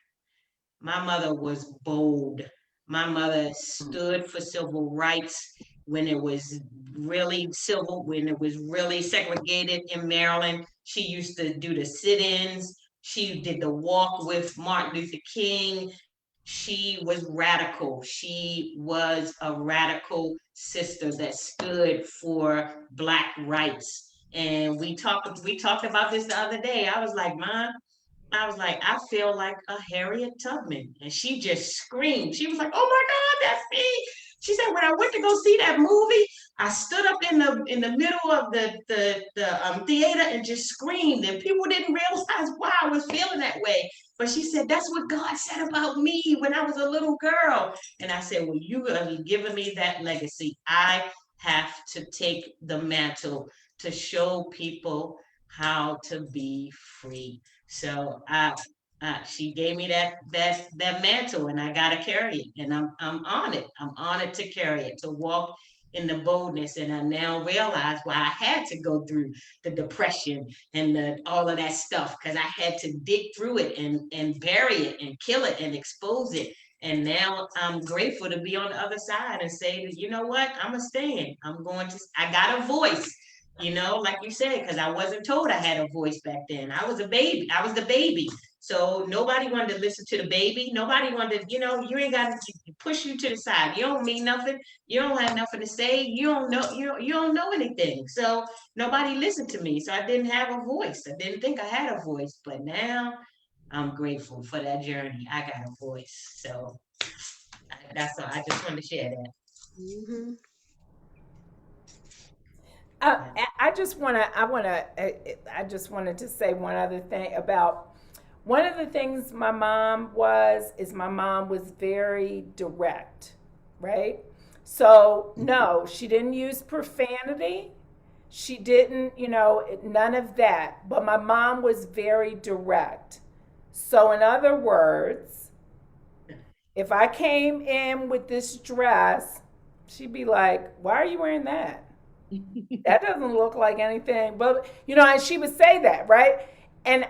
My mother was bold. My mother stood for civil rights when it was when it was really segregated in Maryland. She used to do the sit-ins. She did the walk with Martin Luther King. She was radical. She was a radical sister that stood for Black rights. And we talked about this the other day. I was like, Mom, I feel like a Harriet Tubman. And she just screamed. She was like, oh my God, that's me. She said, when I went to go see that movie, I stood up in the middle of the theater and just screamed. And people didn't realize why I was feeling that way. But she said, that's what God said about me when I was a little girl. And I said, well, you are giving me that legacy. I have to take the mantle to show people how to be free. So she gave me that mantle, and I gotta carry it, and I'm on it. I'm honored to carry it, to walk in the boldness. And I now realize why I had to go through the depression and all of that stuff, because I had to dig through it and bury it and kill it and expose it. And now I'm grateful to be on the other side and say that, you know what, I'm gonna stand. I got a voice. Like you said, because I wasn't told I had a voice back then. I was a baby. I was the baby. So nobody wanted to listen to the baby. Nobody wanted, you ain't got to push you to the side. You don't mean nothing. You don't have nothing to say. You don't know, you don't know anything. So nobody listened to me. So I didn't have a voice. I didn't think I had a voice. But now I'm grateful for that journey. I got a voice. So that's all. I just wanted to share that. Mhm. I just wanted to say one other thing about one of the things my mom was very direct, right? So no, she didn't use profanity. She didn't, none of that. But my mom was very direct. So in other words, if I came in with this dress, she'd be like, "Why are you wearing that? That doesn't look like anything." But and she would say that, right? And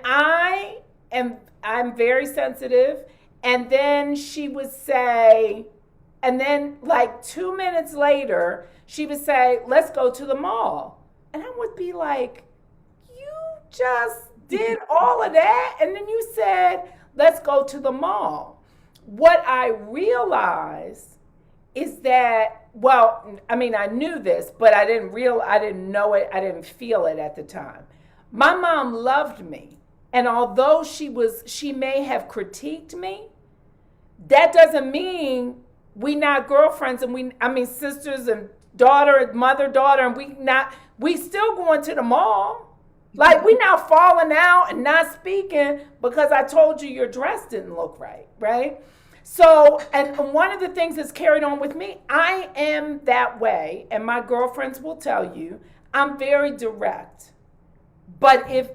I'm very sensitive. And then she would say, and then like 2 minutes later, she would say, "Let's go to the mall." And I would be like, "You just did all of that, and then you said, 'Let's go to the mall.'" What I realized is that, well, I mean, I knew this, but I didn't know it, I didn't feel it at the time. My mom loved me, and although she may have critiqued me, that doesn't mean we not girlfriends and sisters and mother, daughter, and we still going to the mall. Like, we not falling out and not speaking because I told you your dress didn't look right, right? So, and one of the things that's carried on with me, I am that way, and my girlfriends will tell you, I'm very direct. But if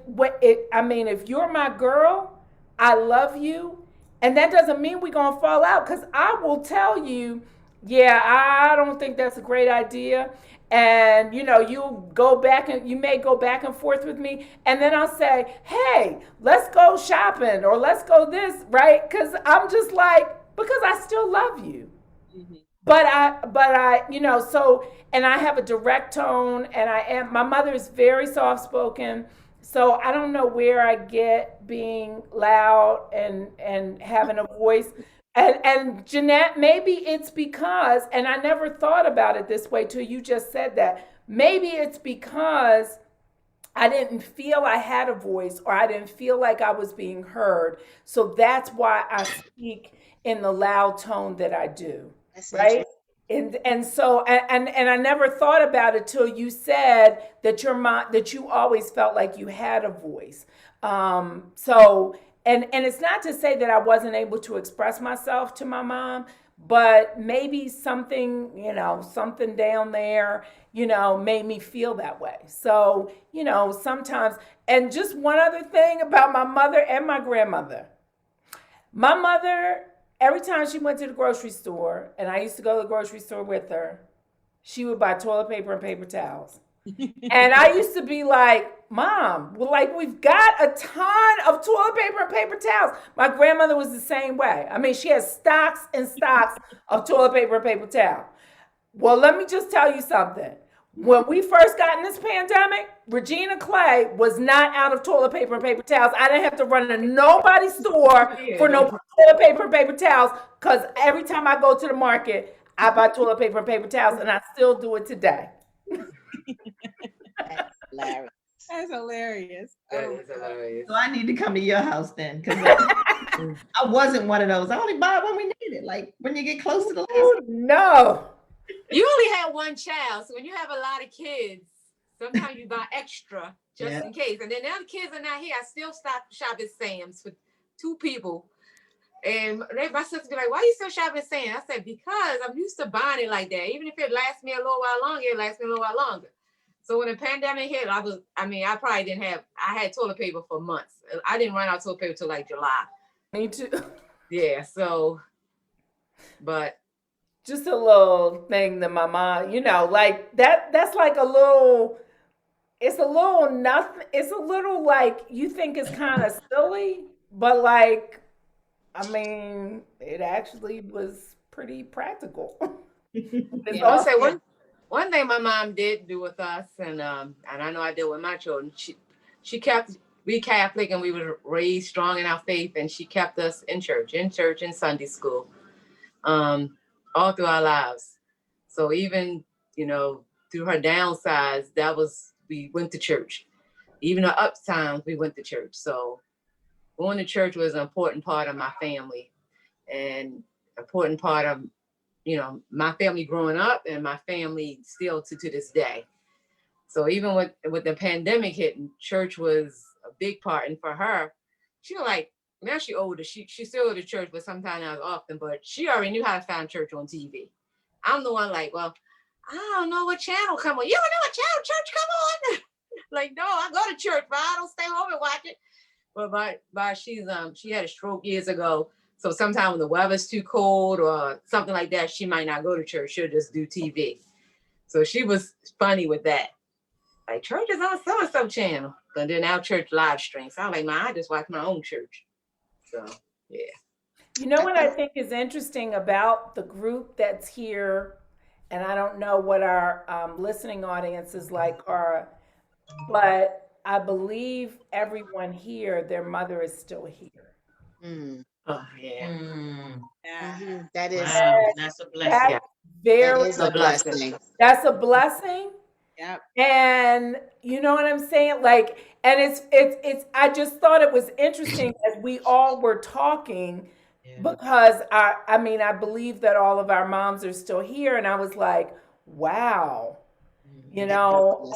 you're my girl, I love you, and that doesn't mean we're gonna fall out, because I will tell you, yeah, I don't think that's a great idea. and you know, you may go back and forth with me, and then I'll say, hey, let's go shopping or let's go this, right? Because I'm just like, because I still love you. Mhm. But I, you know, so, and I have a direct tone, and my mother is very soft spoken. So I don't know where I get being loud and having a voice. And Jeanette, maybe it's because, and I never thought about it this way till you just said that. Maybe it's because I didn't feel I had a voice, or I didn't feel like I was being heard. So that's why I speak in the loud tone that I do, That's right? interesting. And so and I never thought about it till you said that your mom, that you always felt like you had a voice. So and it's not to say that I wasn't able to express myself to my mom, but maybe something, you know, something down there, you know, made me feel that way. So, you know, sometimes, and just one other thing about my mother and my grandmother. My mother, every time she went to the grocery store, and I used to go to the grocery store with her, she would buy toilet paper and paper towels. And I used to be like, Mom, well, like, we've got a ton of toilet paper and paper towels. My grandmother was the same way. I mean, she has stocks and stocks of toilet paper and paper towel. Well, let me just tell you something. When we first got in this pandemic, Regina Clay was not out of toilet paper and paper towels. I didn't have to run to nobody's store for no toilet paper and paper towels, because every time I go to the market, I buy toilet paper and paper towels, and I still do it today. That's hilarious. That's hilarious. That Oh, is hilarious. So I need to come to your house then, because I wasn't one of those. I only buy when we need it. Like when you get close to the last. Oh, no. You only had one child, so when you have a lot of kids, sometimes you buy extra just Yeah. in case. And then now the kids are not here. I still shop at Sam's for 2 people. And my sister be like, "Why you still shopping at Sam's?" I said, "Because I'm used to buying it like that. Even if it lasts me a little while longer, it lasts me a little while longer." So when the pandemic hit, I probably didn't have, I had toilet paper for months. I didn't run out of toilet paper till like July. Me too. Yeah, so, but Just a little thing that my mom, you know, like that's like a little, it's a little nothing. It's a little like, you think it's kind of silly, but like, I mean, it actually was pretty practical. It's Yeah. I would say also, one thing my mom did do with us, and I know I did with my children. She kept, we Catholic, and we were raised strong in our faith, and she kept us in church, and Sunday school, all through our lives. So even, you know, through her downsides, we went to church. Even her up times, we went to church. So going to church was an important part of my family, and important part of, you know, my family growing up, and my family still to this day. So even with the pandemic hitting, church was a big part. And for her, she was like, now she older, she still go to church, but sometimes not often, but she already knew how to find church on TV. I'm the one like, well, I don't know what channel come on. You don't know what channel church come on? Like, no, I go to church, but I don't stay home and watch it. But she had a stroke years ago. So sometimes when the weather's too cold or something like that, she might not go to church. She'll just do TV. So she was funny with that. Like, church is on so-and-so channel. But then our church live stream. So I'm like, man, I just watch my own church. So, yeah. you know what I think is interesting about the group that's here, and I don't know what our listening audience is like, but I believe everyone here, their mother is still here. Mm. Oh, yeah. yeah. Mhm. That is, Wow, that's a blessing. That's Yeah. that very, is a blessing. that's a blessing. Yep. And you know what I'm saying? Like, and it's I just thought it was interesting as we all were talking, Yeah. because I mean, I believe that all of our moms are still here, and I was like, wow, you know,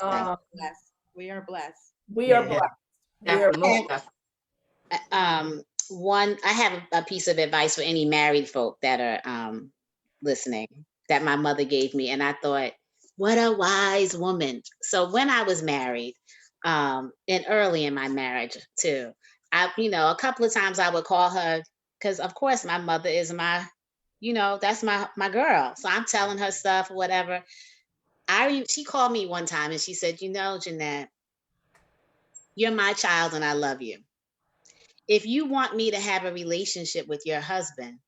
Blessed. We are blessed. we are Yeah. blessed. We That's are the most And stuff. I have a piece of advice for any married folk that are listening that my mother gave me, and I thought, what a wise woman. So when I was married, and early in my marriage too, a couple of times I would call her, because of course my mother is that's my girl. So I'm telling her stuff or whatever. she called me one time and she said, Jeanette, you're my child and I love you. If you want me to have a relationship with your husband,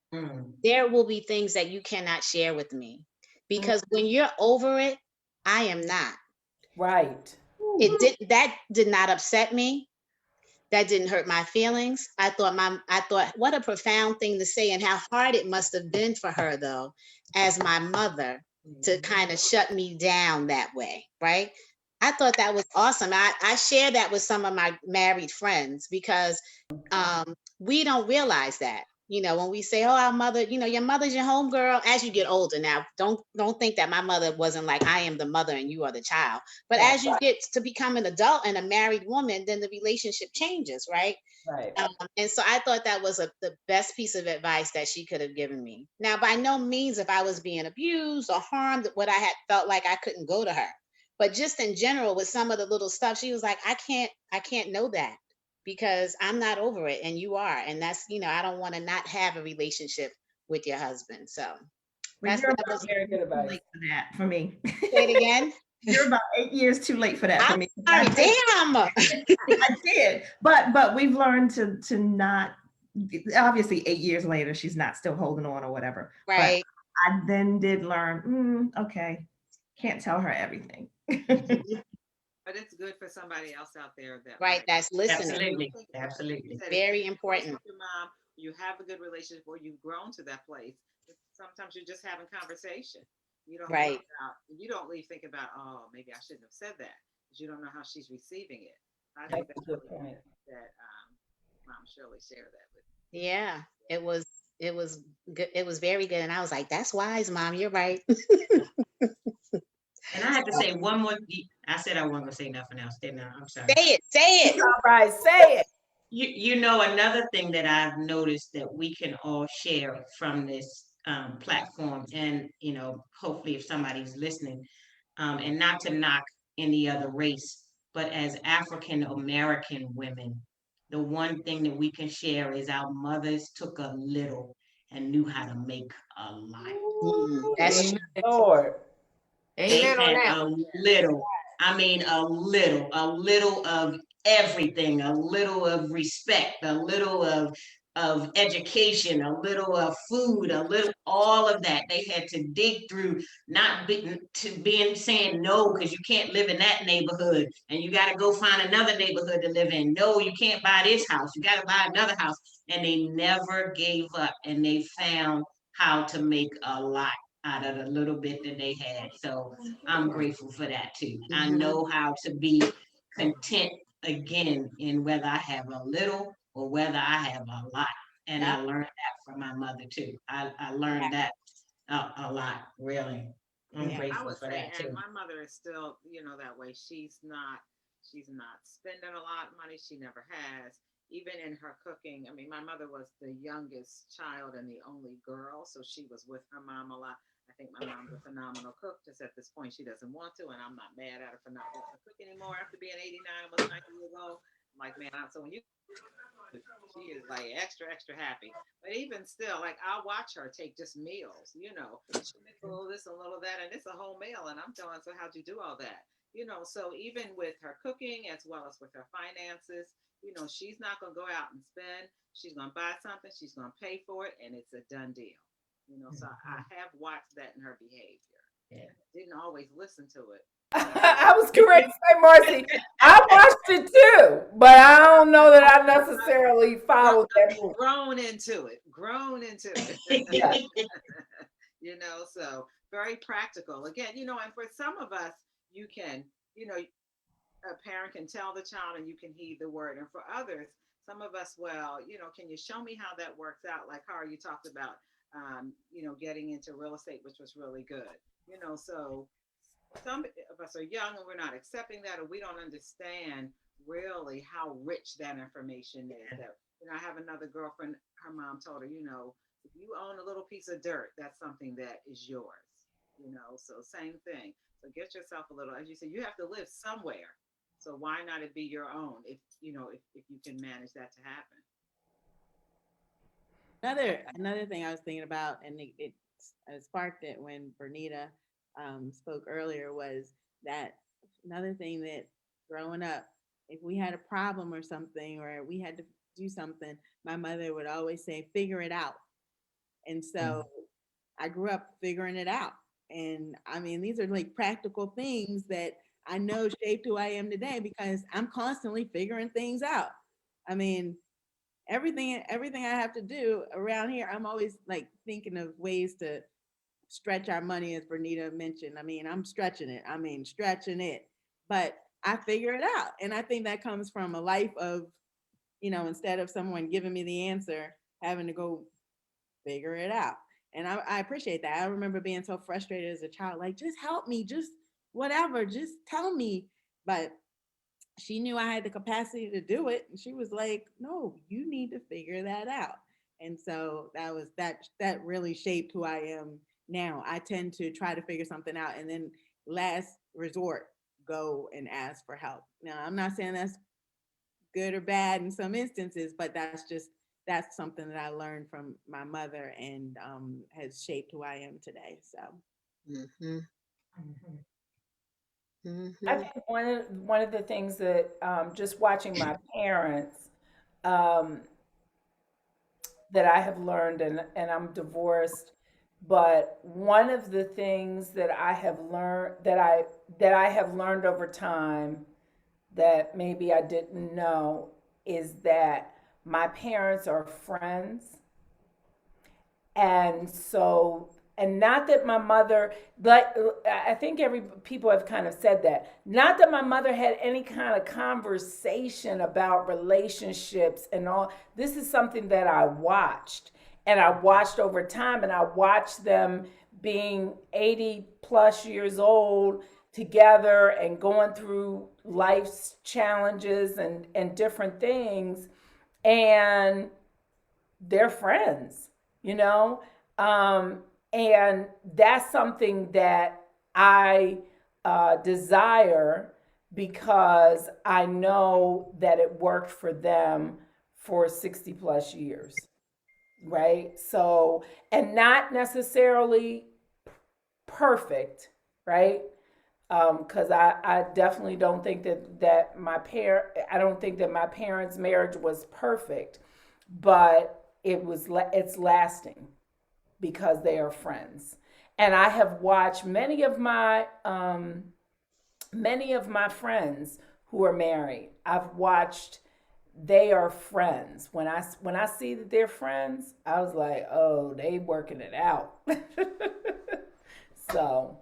there will be things that you cannot share with me, because when you're over it, I am not. Right. That did not upset me. That didn't hurt my feelings. I thought what a profound thing to say, and how hard it must have been for her, though, as my mother, to kind of shut me down that way, right? I thought that was awesome. I share that with some of my married friends, because we don't realize that. When we say, oh, our mother, your mother's your home girl. As you get older now, don't think that my mother wasn't like, I am the mother and you are the child. But Right. as you get to become an adult and a married woman, then the relationship changes, right? Right. And so I thought that was the best piece of advice that she could have given me. Now, by no means if I was being abused or harmed, what I had felt like I couldn't go to her. But just in general, with some of the little stuff, she was like, I can't know that, because I'm not over it and you are. And that's, I don't want to not have a relationship with your husband. So Well, that you're was Very good too advice. late for that for me. say it again. You're about 8 years too late for that for I'm me. sorry, damn. I did, but we've learned to not. Obviously, 8 years later, she's not still holding on or whatever. Right. But I then did learn. Okay, can't tell her everything. But it's good for somebody else out there that Right. might. That's listening. Absolutely, Think about it. absolutely. You said Very if you're close important. with your mom, you have a good relationship, or you've grown to that place. Sometimes you're just having conversation. You don't Right. you don't leave thinking about, oh, maybe I shouldn't have said that, because you don't know how she's receiving it. I think That's a that's good really point. good that Mom Shirley shared that with Yeah. It was good. It was very good. And I was like, that's wise, Mom. You're right. And I have to say one more. I said I wasn't gonna say nothing else, didn't I? I'm sorry. Say it. Say it. All right, say it. Another thing that I've noticed that we can all share from this platform, and hopefully if somebody's listening, and not to knock any other race, but as African American women, the one thing that we can share is our mothers took a little and knew how to make a lot. That's Amen. Lord. Ain't They little had now. a little, I mean, a little of everything, a little of respect, a little of education, a little of food, a little, all of that. They had to dig through, not be, to being saying no, because you can't live in that neighborhood and you got to go find another neighborhood to live in. No, you can't buy this house. You got to buy another house. And they never gave up, and they found how to make a lot out of the little bit that they had. So I'm grateful for that too. I know how to be content again in whether I have a little or whether I have a lot. And I learned that from my mother too. I learned that a lot, really. I'm Yeah. I grateful would for say, that and too. my mother is still, that way. She's not spending a lot of money. She never has. Even in her cooking, I mean, my mother was the youngest child and the only girl, so she was with her mom a lot. I think my mom's a phenomenal cook. Just at this point, she doesn't want to, and I'm not mad at her for not wanting to cook anymore after being 89, almost 90 years old. I'm like, man, so when she is like extra, extra happy. But even still, like I'll watch her take just meals, she makes a little this, a little that, and it's a whole meal. And I'm telling, so how'd you do all that? So even with her cooking as well as with her finances, she's not going to go out and spend. She's going to buy something, she's going to pay for it, and it's a done deal. So I have watched that in her behavior. Yeah. Didn't always listen to it. I was correct to say, Marcy. I watched it too, but I don't know that I necessarily followed that rule. Grown into it. Yeah. So very practical. Again, and for some of us, you can, a parent can tell the child and you can heed the word. And for others, some of us, well, can you show me how that works out? Like how you talked about, getting into real estate, which was really good. So some of us are young and we're not accepting that, or we don't understand really how rich that information is. That I have another girlfriend, her mom told her, if you own a little piece of dirt, that's something that is yours. So same thing. So get yourself a little, as you said, you have to live somewhere. So why not it be your own if if you can manage that to happen? Another thing I was thinking about, and it sparked it when Bernita spoke earlier was that another thing that growing up, if we had a problem or something, or we had to do something, my mother would always say, figure it out. And so I grew up figuring it out. And I mean, these are like practical things that I know shaped who I am today because I'm constantly figuring things out. I mean, everything I have to do around here, I'm always like thinking of ways to stretch our money, as Bernita mentioned. I mean, I'm stretching it. I mean, stretching it. But I figure it out. And I think that comes from a life of, instead of someone giving me the answer, having to go figure it out. And I appreciate that. I remember being so frustrated as a child, like, just help me, just whatever, just tell me. But she knew I had the capacity to do it. And she was like, no, you need to figure that out. And so that really shaped who I am now. I tend to try to figure something out and then last resort, go and ask for help. Now, I'm not saying that's good or bad in some instances, but that's something that I learned from my mother and has shaped who I am today. So. Mhm. I Mhm. think one of the things that just watching my parents um, that I have learned, and I'm divorced, but one of the things that I have learned that I have learned over time that maybe I didn't know is that my parents are friends. And so, and not that my mother, like, I think every people have kind of said that, not that my mother had any kind of conversation about relationships and all. This is something that I watched, and I watched over time, and I watched them being 80 plus years old together and going through life's challenges and different things, and they're friends, you know? Um, and that's something that I desire because I know that it worked for them for 60 plus years, right? So, and not necessarily perfect, right? Because I definitely don't think I don't think that my parents' marriage was perfect, but it's lasting because they are friends. And I have watched many of my friends who are married. I've watched they are friends. When I see that they're friends, I was like, oh, they working it out. So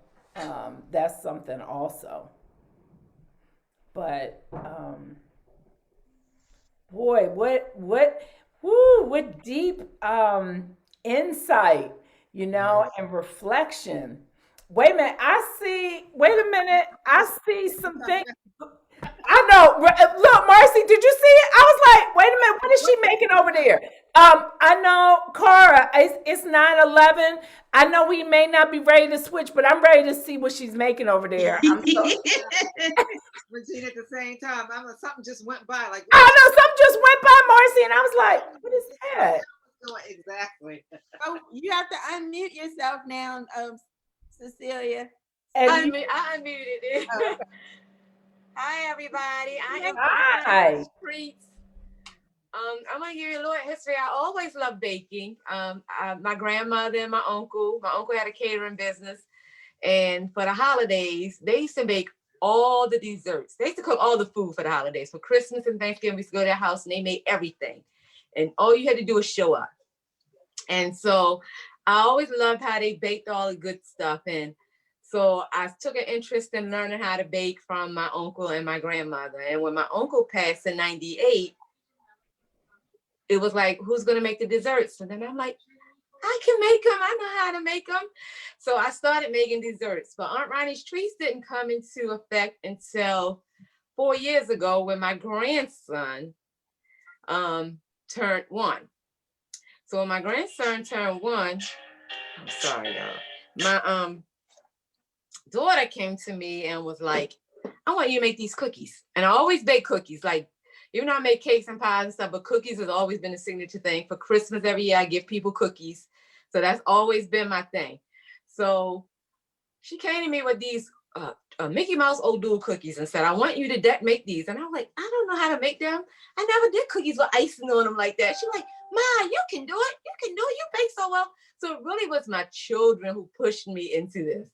that's something also. But boy, what deep insight, and reflection. Wait a minute, wait a minute, I see some things. I know. Look, Marcy, did you see it? I was like, wait a minute, what is she making over there? I know, Cara, it's 9:11. I know we may not be ready to switch, but I'm ready to see what she's making over there. Regina, at the same time, something just went by. Like, I know something just went by, Marcy, and I was like, what is that? exactly. Oh, you have to unmute yourself now, Cecilia. And I unmuted it. Oh, Hi, everybody. I am hi. Streets. I'm gonna give you a little history. I always loved baking. My grandmother and my uncle. My uncle had a catering business, and for the holidays, they used to make all the desserts. They used to cook all the food for the holidays. For Christmas and Thanksgiving, we used to go to their house and they made everything. And all you had to do was show up. And so I always loved how they baked all the good stuff. And so I took an interest in learning how to bake from my uncle and my grandmother. And when my uncle passed in 98, it was like, who's going to make the desserts? And then I'm like, I can make them. I know how to make them. So I started making desserts. But Aunt Ronnie's treats didn't come into effect until 4 years ago when my grandson turned 1. So when my grandson turned 1, I'm sorry, y'all. My daughter came to me and was like, I want you to make these cookies. And I always bake cookies. Like, even though I make cakes and pies and stuff, but cookies has always been a signature thing. For Christmas every year, I give people cookies. So that's always been my thing. So she came to me with these Mickey Mouse old dual cookies and said, I want you to make these. And I'm like, I don't know how to make them. I never did cookies with icing on them like that. She's like, Ma, you can do it. You can do it. You bake so well. So it really was my children who pushed me into this.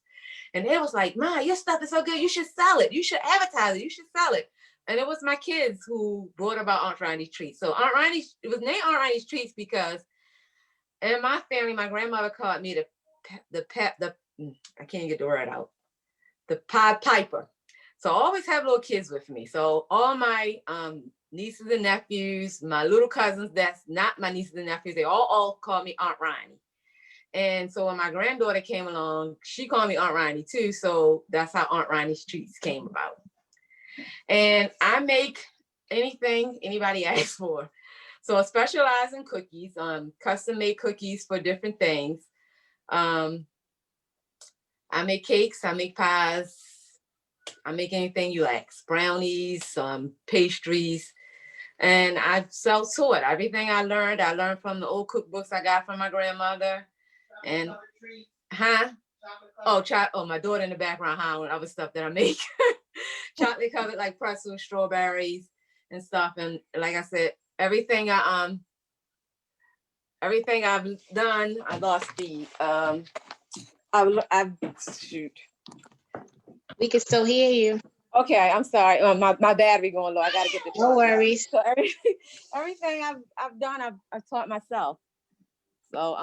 And it was like, Ma, your stuff is so good. You should sell it. You should advertise it. You should sell it. And it was my kids who brought about Aunt Ronnie's Treats. So Aunt Ronnie's, it was named Aunt Ronnie's Treats because in my family, my grandmother called me I can't get the word out. The Pied Piper. So I always have little kids with me. So all my nieces and nephews, my little cousins, that's not my nieces and nephews, they all call me Aunt Ronnie. And so when my granddaughter came along, she called me Aunt Ronnie too. So that's how Aunt Ronnie's Treats came about. And I make anything anybody asks for. So I specialize in cookies, custom made cookies for different things. I make cakes, I make pies, I make anything you ask, brownies, pastries, and I self-taught. Everything I learned from the old cookbooks I got from my grandmother. And my daughter in the background hollering other stuff that I make. Chocolate covered like pretzels, strawberries and stuff. And like I said, everything I've done, I lost the shoot. We can still hear you. Okay, I'm sorry. My battery going low. I gotta get the charger. No worries. So everything I've done, I've taught myself. So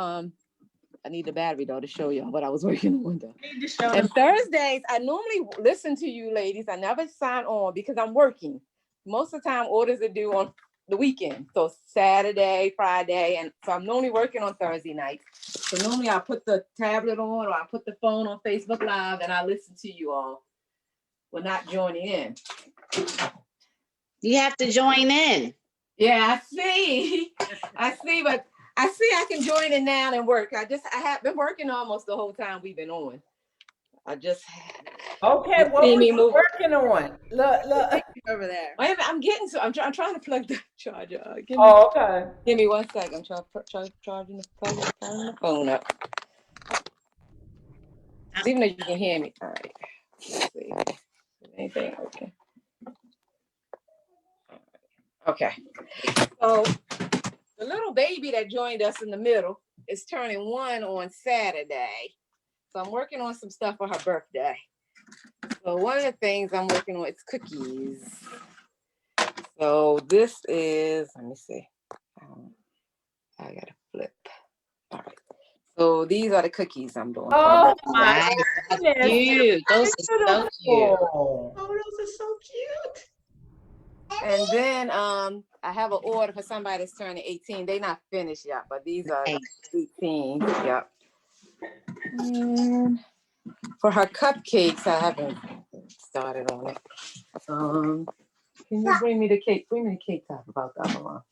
I need the battery though to show you what I was working on though. And Thursdays, I normally listen to you ladies. I never sign on because I'm working. Most of the time, orders are due on the weekend. So Saturday, Friday, and so I'm normally working on Thursday nights. So normally I'll put the tablet on or I'll put the phone on Facebook Live and I listen to you all. We're not joining in. You have to join in. Yeah, I see, but I see I can join in now and work. I have been working almost the whole time we've been on. Okay, what were you working on? Look. Over there. I'm trying to plug the charger. Okay. Give me 1 second. I'm charging the phone up. Even though you can hear me. All right. Let's see. Anything? Okay. So the little baby that joined us in the middle is turning 1 on Saturday. So I'm working on some stuff for her birthday. So one of the things I'm working on is cookies. So this is, let me see. I gotta flip. All right. So these are the cookies I'm doing. Oh my goodness. Cute. Those are so cute. Oh, those are so cute. And then I have an order for somebody that's turning 18. They're not finished yet, but these are 18. Yep. And for her cupcakes, I haven't started on it. Can you bring me the cake? Bring me the cake top about the other one.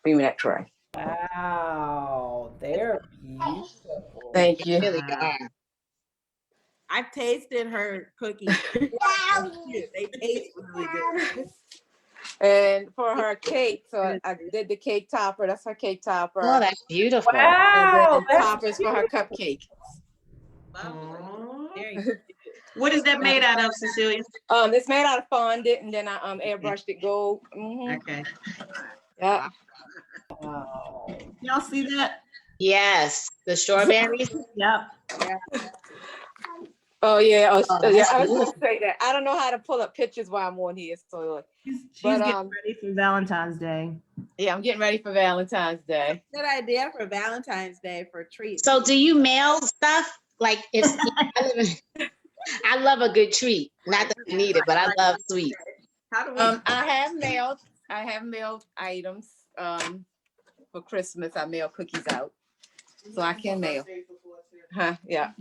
Bring me that tray. Wow, they're beautiful. Thank you. Really are. I've tasted her cookies. They taste really good. And for her cake, so I did the cake topper. That's her cake topper. Oh, that's beautiful. Wow, And then toppers for her cupcake. What is that made out of, Cecilia? It's made out of fondant, and then I airbrushed it gold. Okay. Yeah. Wow. Y'all see that? Yes, the strawberries. Yep. Oh yeah. Yeah. I was beautiful. gonna say that. I don't know how to pull up pictures while I'm on here. So, She's getting ready for Valentine's Day. yeah, I'm getting ready for Valentine's Day. Good idea for Valentine's Day for treats. So do you mail stuff? Like if I love a good treat. Not that I need it, but I love sweets. How do we? I have mailed items. For Christmas, I mail cookies out, so I can mail. Yeah.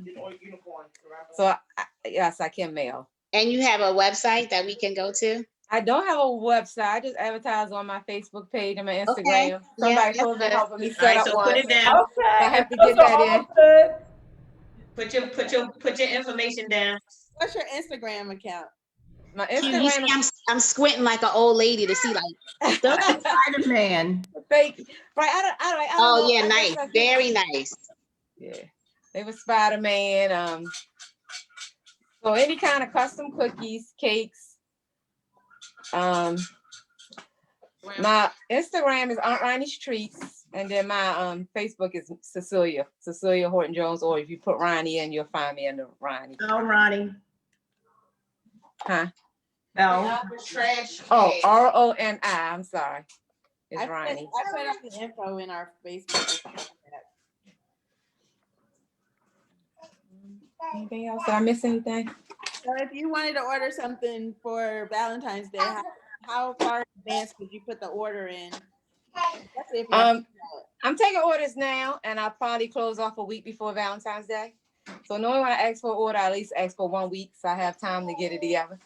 So yes, I can mail. And you have a website that we can go to? I don't have a website. I just advertise on my Facebook page and my Instagram. Okay. Somebody Yeah, supposed to that's help me All set right, up so one. put it down. Okay. I have to get that in. Good. Put your information down. What's your Instagram account? My You Instagram see, is I'm squinting like an old lady to see like. Spider-Man. fake. Right? I don't Oh know. yeah, I nice, guess very nice. Yeah, they were Spider-Man. So any kind of custom cookies, cakes. My Instagram is Aunt Ronnie's Treats, and then my Facebook is Cecilia Horton Jones. Or if you put Ronnie in, you'll find me under Ronnie. Oh, Ronnie. Huh? No. Oh, RONI. I'm sorry. It's I Ronnie. put up the info in our Facebook. Anything else? Did I miss anything? So if you wanted to order something for Valentine's Day, how far in advance would you put the order in? Especially if you have- I'm taking orders now, and I'll probably close off a week before Valentine's Day. So knowing when I ask for an order, I at least ask for 1 week, so I have time to get it together.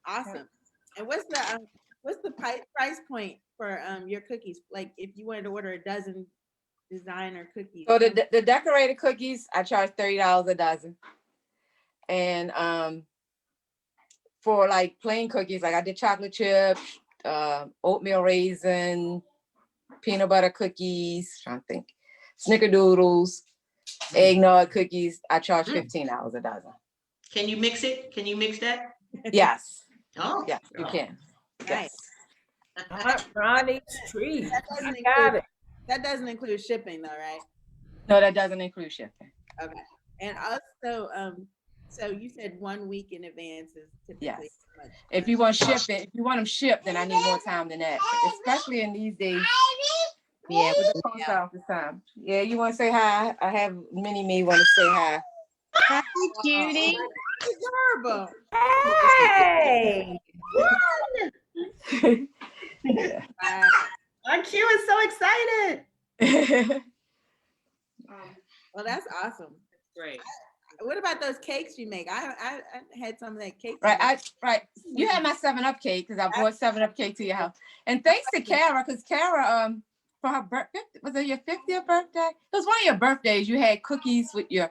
Awesome. And what's the price point for your cookies? Like if you wanted to order a dozen designer cookies. So the decorated cookies, I charge $30 a dozen. And for like plain cookies, like I did chocolate chip, oatmeal raisin, peanut butter cookies, trying to think, snickerdoodles, eggnog cookies, I charge $15 a dozen. Can you mix it? Can you mix that? Yes. Oh, Yes, you can. Nice. Yes. Aunt Ronnie's Treats. That I doesn't got include, it. that doesn't include shipping though, right? No, that doesn't include shipping. Okay. And also, so you said 1 week in advance is typically Yes. how much? If you want shipping, if you want them shipped, then I need more time than that, especially in these days. Yeah. With the post office time. Yeah, you want to say hi? I have me want to say hi. Hi, cutie. Adorable. Hey. Wow. Our Q is so excited. Well, that's awesome. Great. What about those cakes you make? I had some of that cake. Right. You had my 7-Up cake because I brought 7-Up cake to your house. And thanks to Kara, because Kara, for her birthday, was it your 50th birthday? It was one of your birthdays. You had cookies with your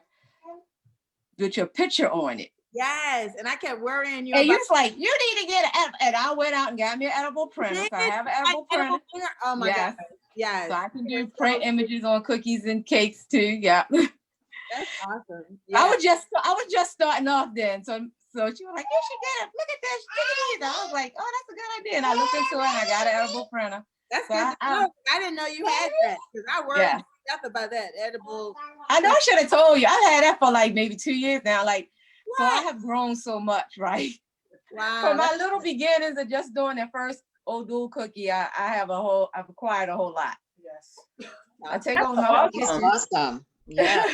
picture on it. Yes, and I kept worrying you. And you about was like, you need to get an and I went out and got me an edible printer. So I have an edible printer. Oh my Yes. God. Yes. So I can do print images on cookies and cakes too. Yeah. That's awesome. I was just starting off then. So she was like, you should get it. Look at this. Look at it. I was like, oh, that's a good idea. And I looked into it and I got an edible printer. That's So good. I didn't know you had that because I worried Yeah. stuff about that edible. I know I should have told you. I had that for like maybe 2 years now. Like, so I What? have grown so much, right? Wow. From my little beginnings of just doing the first Odoo cookie, I've acquired a whole lot. Yes. I take on my That's awesome. Yeah.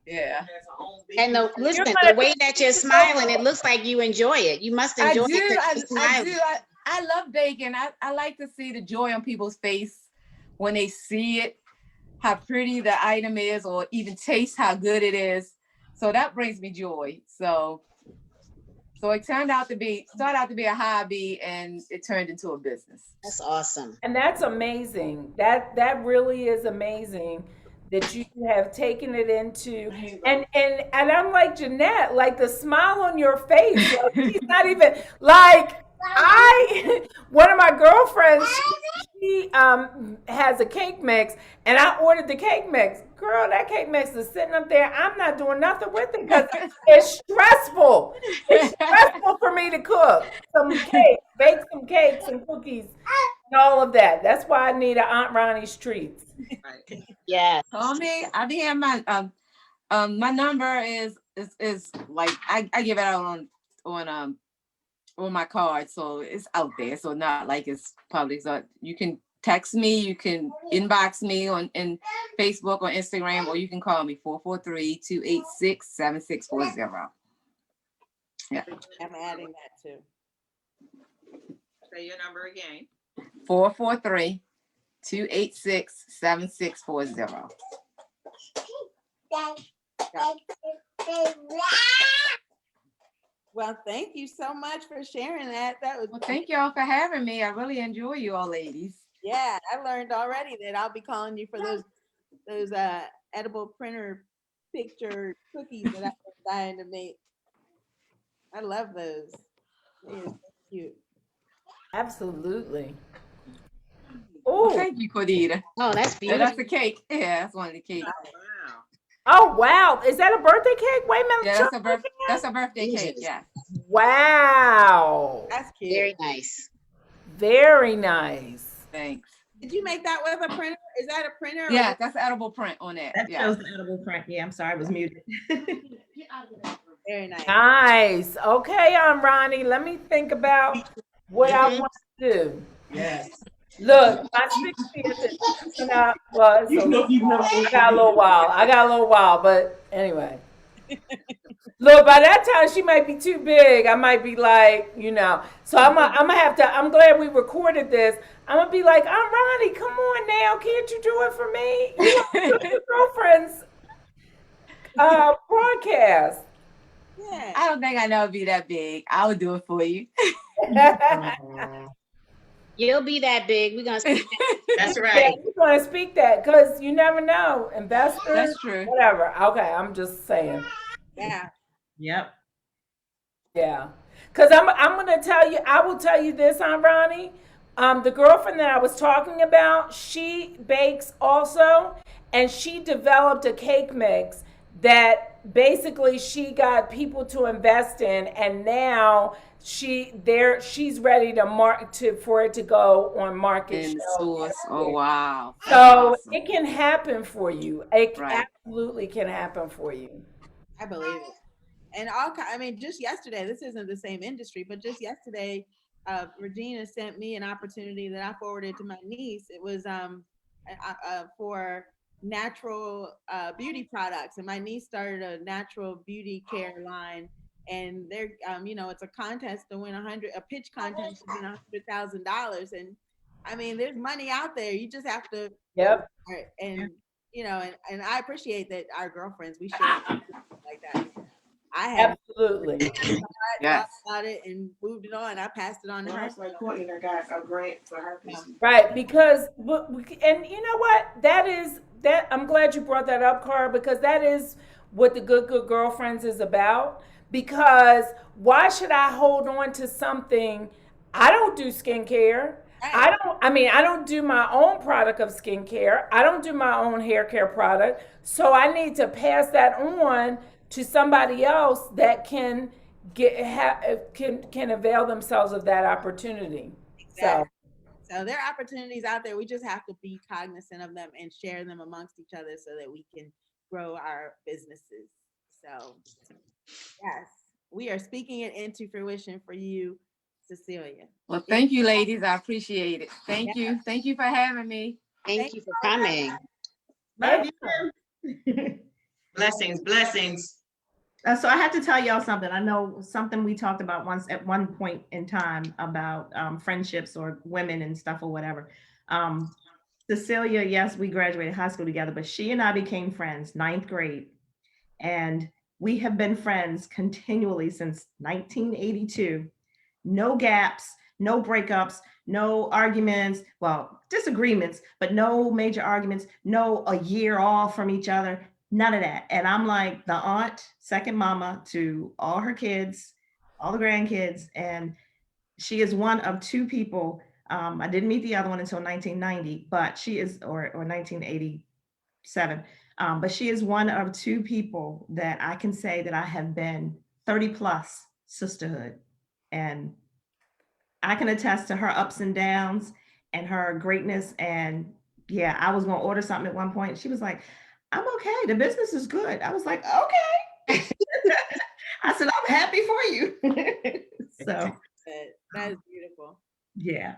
Yeah. And listen, the way that you're smiling, it looks like you enjoy it. You must I enjoy do. it. 'Cause I you're smiling. do. I love baking. I like to see the joy on people's face when they see it, how pretty the item is, or even taste how good it is. So that brings me joy. So it started out to be a hobby, and it turned into a business. That's awesome. And that's amazing. That really is amazing that you have taken it into and I'm like Jeanette, like the smile on your face. Like she's not even like one of my girlfriends, she has a cake mix and I ordered the cake mix. Girl, that cake mix is sitting up there. I'm not doing nothing with it because it's stressful. It's stressful for me to cook some cake, bake some cakes and cookies and all of that. That's why I need an Aunt Ronnie's Treats. Right. Yes. Call me. I be having my number is like I give it out on my card, so it's out there. So not like it's public. So you can text me, you can inbox me on in Facebook or Instagram, or you can call me 443-286-7640. Yeah. I'm adding that too. Say your number again. 443-286-7640. Well, thank you so much for sharing that. That was Well, thank y'all for having me. I really enjoy you all ladies. yeah. I learned already that I'll be calling you for those edible printer picture cookies that I've been dying to make. I love those. They are so cute. Absolutely. Well, Oh, thank you, Cordita. Oh, that's Yeah, beautiful. that's the cake. Yeah, that's one of the cakes. Wow. Oh wow, is that a birthday cake? Wait a minute, Yeah, show that's me that's a birthday cake. Jesus. Yeah. again. Wow, That's cute. Very nice. very nice. Thanks. Did you make that with a printer? Is that a printer? Or Yeah, that's edible print on that. That Yeah. shows the edible print. Yeah, I'm sorry, I was muted. very nice. Nice. Okay, Ronnie. Let me think about what I Mhm. want to do. Yes. Look, my 60th is coming up. Well, it's I got a little while. I got a little while, but anyway. Look, by that time she might be too big. I might be like, So I'm gonna have to. I'm glad we recorded this. I'm gonna be like, I'm Ronnie. Come on now, can't you do it for me? You want to do your girlfriend's broadcast. Yeah. I don't think I know it'd be that big. I would do it for you. You'll be that big. We're gonna speak That's Yeah, right. you want to speak that because you never know. Investors, That's true. whatever. Okay, I'm just saying. Yeah. Yep. Yeah, because I'm gonna tell you. I will tell you this, Aunt Ronnie. The girlfriend that I was talking about, she bakes also, and she developed a cake mix that basically she got people to invest in, and now she's ready for it to go on market In the shelves. stores. Oh wow. That's So awesome. it can happen for you. It Right. absolutely can happen for you. I believe it. And I mean, just yesterday, this isn't the same industry, but just yesterday, Regina sent me an opportunity that I forwarded to my niece. It was for natural beauty products, and my niece started a natural beauty care line. And they're, it's a contest to win a pitch contest to win $100,000. And I mean, there's money out there. You just have to go Yep. for it. And and I appreciate that our girlfriends we share like that. I had Absolutely. Yes. thought about it and moved it on. I passed it on to her. Like Courtney got a grant for her. Right, because and you know what? That I'm glad you brought that up, Cara, because that is what the Good Girlfriends is about. Because why should I hold on to something? I don't do skincare. I don't do my own product of skincare. I don't do my own hair care product. So I need to pass that on to somebody else that can can avail themselves of that opportunity. Exactly. So there are opportunities out there. We just have to be cognizant of them and share them amongst each other so that we can grow our businesses. So yes, we are speaking it into fruition for you, Cecilia. Well, thank you, ladies. I appreciate it. Thank you. Thank you for having me. Thank you for coming. Love you. Blessings, blessings. So I have to tell y'all something. I know something we talked about once at one point in time about friendships or women and stuff or whatever. Cecilia, yes, we graduated high school together, but she and I became friends 9th grade. And we have been friends continually since 1982. No gaps, no breakups, no arguments, well, disagreements, but no major arguments, no a year off from each other. None of that. And I'm like the aunt, second mama to all her kids, all the grandkids. And she is one of two people. I didn't meet the other one until 1990, but she is, or 1987. But she is one of two people that I can say that I have been 30 plus sisterhood. And I can attest to her ups and downs and her greatness. And yeah, I was going to order something at one point. She was like, I'm okay. The business is good. I was like, okay. I said, I'm happy for you. So that is beautiful. yeah.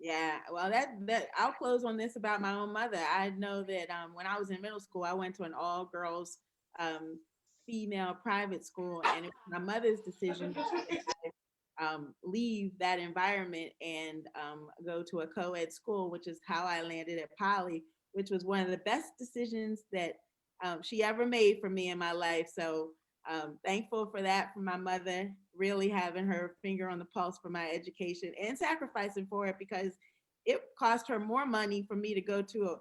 Yeah. Well, that I'll close on this about my own mother. I know that when I was in middle school, I went to an all girls female private school, and it was my mother's decision to leave that environment and go to a co-ed school, which is how I landed at Poly, which was one of the best decisions that she ever made for me in my life. So thankful for that from my mother, really having her finger on the pulse for my education and sacrificing for it, because it cost her more money for me to go to a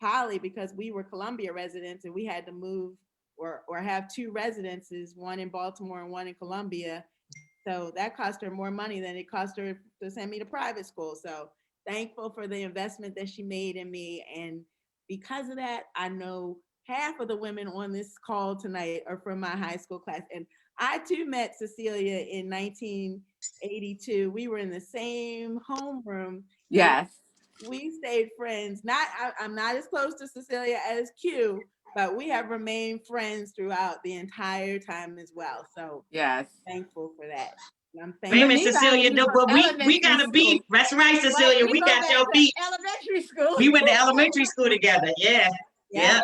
Poly because we were Columbia residents and we had to move or have two residences, one in Baltimore and one in Columbia. So that cost her more money than it cost her to send me to private school. So thankful for the investment that she made in me. And because of that, I know half of the women on this call tonight are from my high school class. And I too met Cecilia in 1982. We were in the same homeroom. Yes. We stayed friends. I'm not as close to Cecilia as Q, but we have remained friends throughout the entire time as well. So Yes. thankful for that. And I'm Wait a thankful. minute, Cecilia, no, but we got a beat. That's right, Cecilia. We got your beat. Elementary school. We went to elementary school together. Yeah. Yeah. Yeah.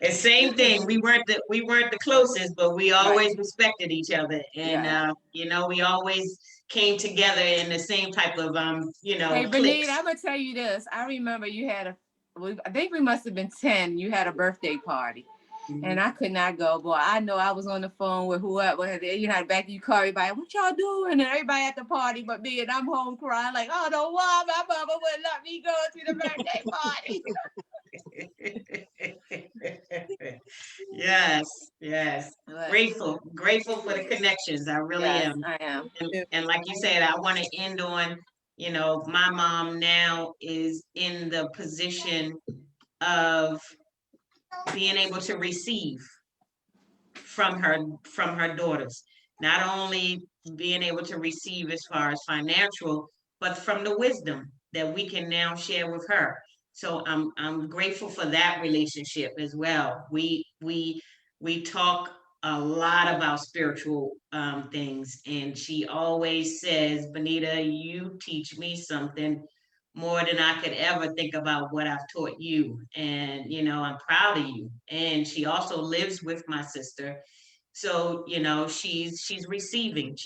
And same thing. We weren't the closest, but we always respected each other. And Yeah. we always came together in the same type of Hey, cliques. Benita, I'm gonna tell you this. I remember you had I think we must have been 10. You had a birthday party. And I could not go, boy. I know I was on the phone with whoever. You know, back you call everybody, what y'all doing? And everybody at the party but me, and I'm home crying like, oh no, why my mama wouldn't let me go to the birthday party. Yes, yes. Grateful for the connections. I really am. I am. And like you said, I want to end on, my mom now is in the position of being able to receive from her daughters. Not only being able to receive as far as financial, but from the wisdom that we can now share with her. So I'm grateful for that relationship as well. We talk a lot about spiritual things, and she always says, Benita, you teach me something more than I could ever think about what I've taught you. And, I'm proud of you. And she also lives with my sister. So, she's receiving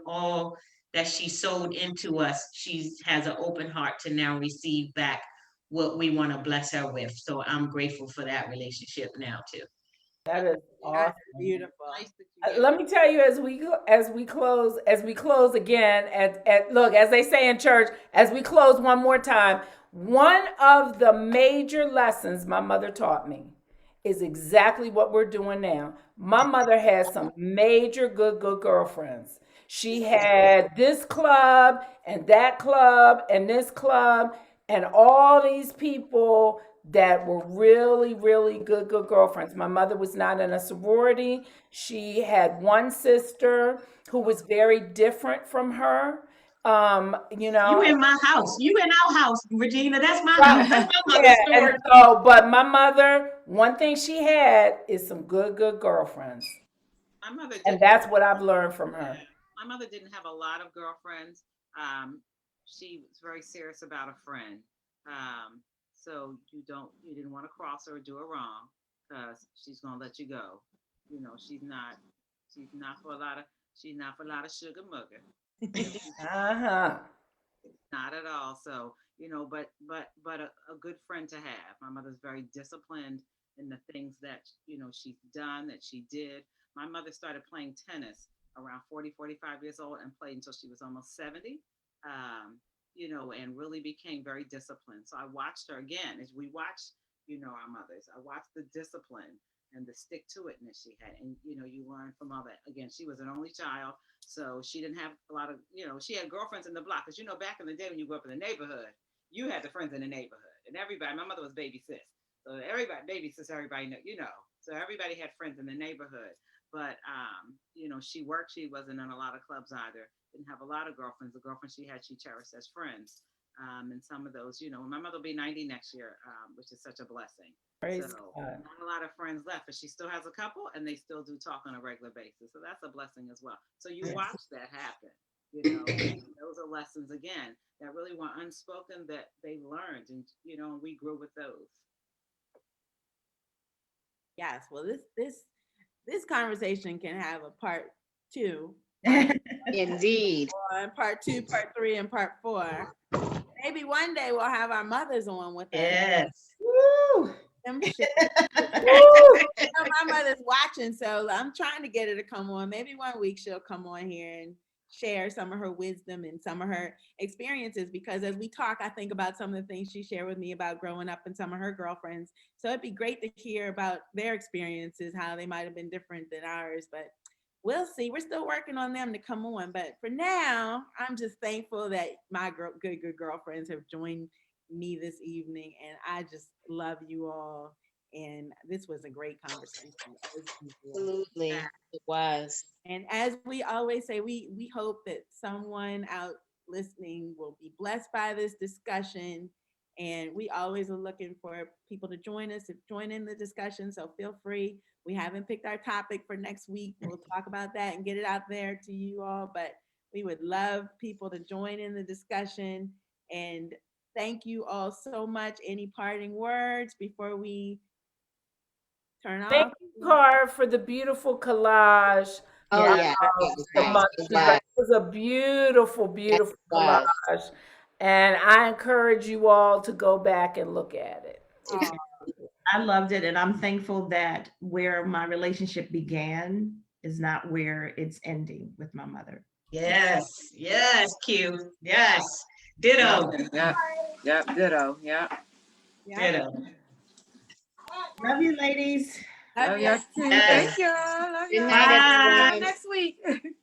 all that she sowed into us. She has an open heart to now receive back what we want to bless her with. So I'm grateful for that relationship now too. That is awesome. Beautiful. Let me tell you, as we close again, look, as they say in church, as we close one more time, one of the major lessons my mother taught me is exactly what we're doing now. My mother had some major good girlfriends. She had this club and that club and this club and all these people that were really, really good girlfriends. My mother was not in a sorority. She had one sister who was very different from her. You in my house. You in our house, Regina. That's my Right. house. That's my Yeah, mother's story. and so, but my mother, one thing she had is some good girlfriends. My mother And that's what I've learned from her. My mother didn't have a lot of girlfriends. She was very serious about a friend. So you didn't want to cross her or do her wrong, because she's gonna let you go. She's not for a lot of sugar mugger. Uh-huh. Not at all. So, but a good friend to have. My mother's very disciplined in the things that, she's done, that she did. My mother started playing tennis around 40, 45 years old and played until she was almost 70. And really became very disciplined. So I watched her again as we watched, our mothers. I watched the discipline and the stick to itness she had. And, you learn from all that. Again, she was an only child. So she didn't have a lot of, she had girlfriends in the block. Because, back in the day when you grew up in the neighborhood, you had the friends in the neighborhood. And everybody, my mother was baby sis. So everybody, baby sis, everybody know. So everybody had friends in the neighborhood. But, she worked. She wasn't in a lot of clubs either. Didn't have a lot of girlfriends. The girlfriends she had, she cherished as friends. And some of those, my mother will be 90 next year, which is such a blessing. Praise so God. not a lot of friends left, but she still has a couple and they still do talk on a regular basis. So that's a blessing as well. So you watch that happen, those are lessons again that really were unspoken that they learned, and and we grew with those. Yes. Well, this conversation can have a part 2. Indeed. Part 2, part 3, and part 4. Maybe one day we'll have our mothers on with us. Yes. Woo! My mother's watching, so I'm trying to get her to come on. Maybe one week she'll come on here and share some of her wisdom and some of her experiences, because as we talk, I think about some of the things she shared with me about growing up and some of her girlfriends. So it'd be great to hear about their experiences, how they might have been different than ours, but we'll see. We're still working on them to come on. But for now, I'm just thankful that my good girlfriends have joined me this evening. And I just love you all. And this was a great conversation. As usual. Absolutely, it was. And as we always say, we hope that someone out listening will be blessed by this discussion. And we always are looking for people to join us, to join in the discussion. So feel free. We haven't picked our topic for next week. We'll talk about that and get it out there to you all. But we would love people to join in the discussion. And thank you all so much. Any parting words before we turn Thank off? you, Car, for the beautiful collage. Oh Yeah. yeah, it was The nice. It months. was. It was a beautiful, beautiful It was. collage. And I encourage you all to go back and look at it. Oh, I loved it, and I'm thankful that where my relationship began is not where it's ending with my mother. Yes, yes, Q. Yes. Ditto. Yep, ditto, yep. yeah. Ditto. Love you, ladies. Love Love you. y'all too. Yes. Thank y'all. Love Good y'all. night, Bye. See you everyone. next week.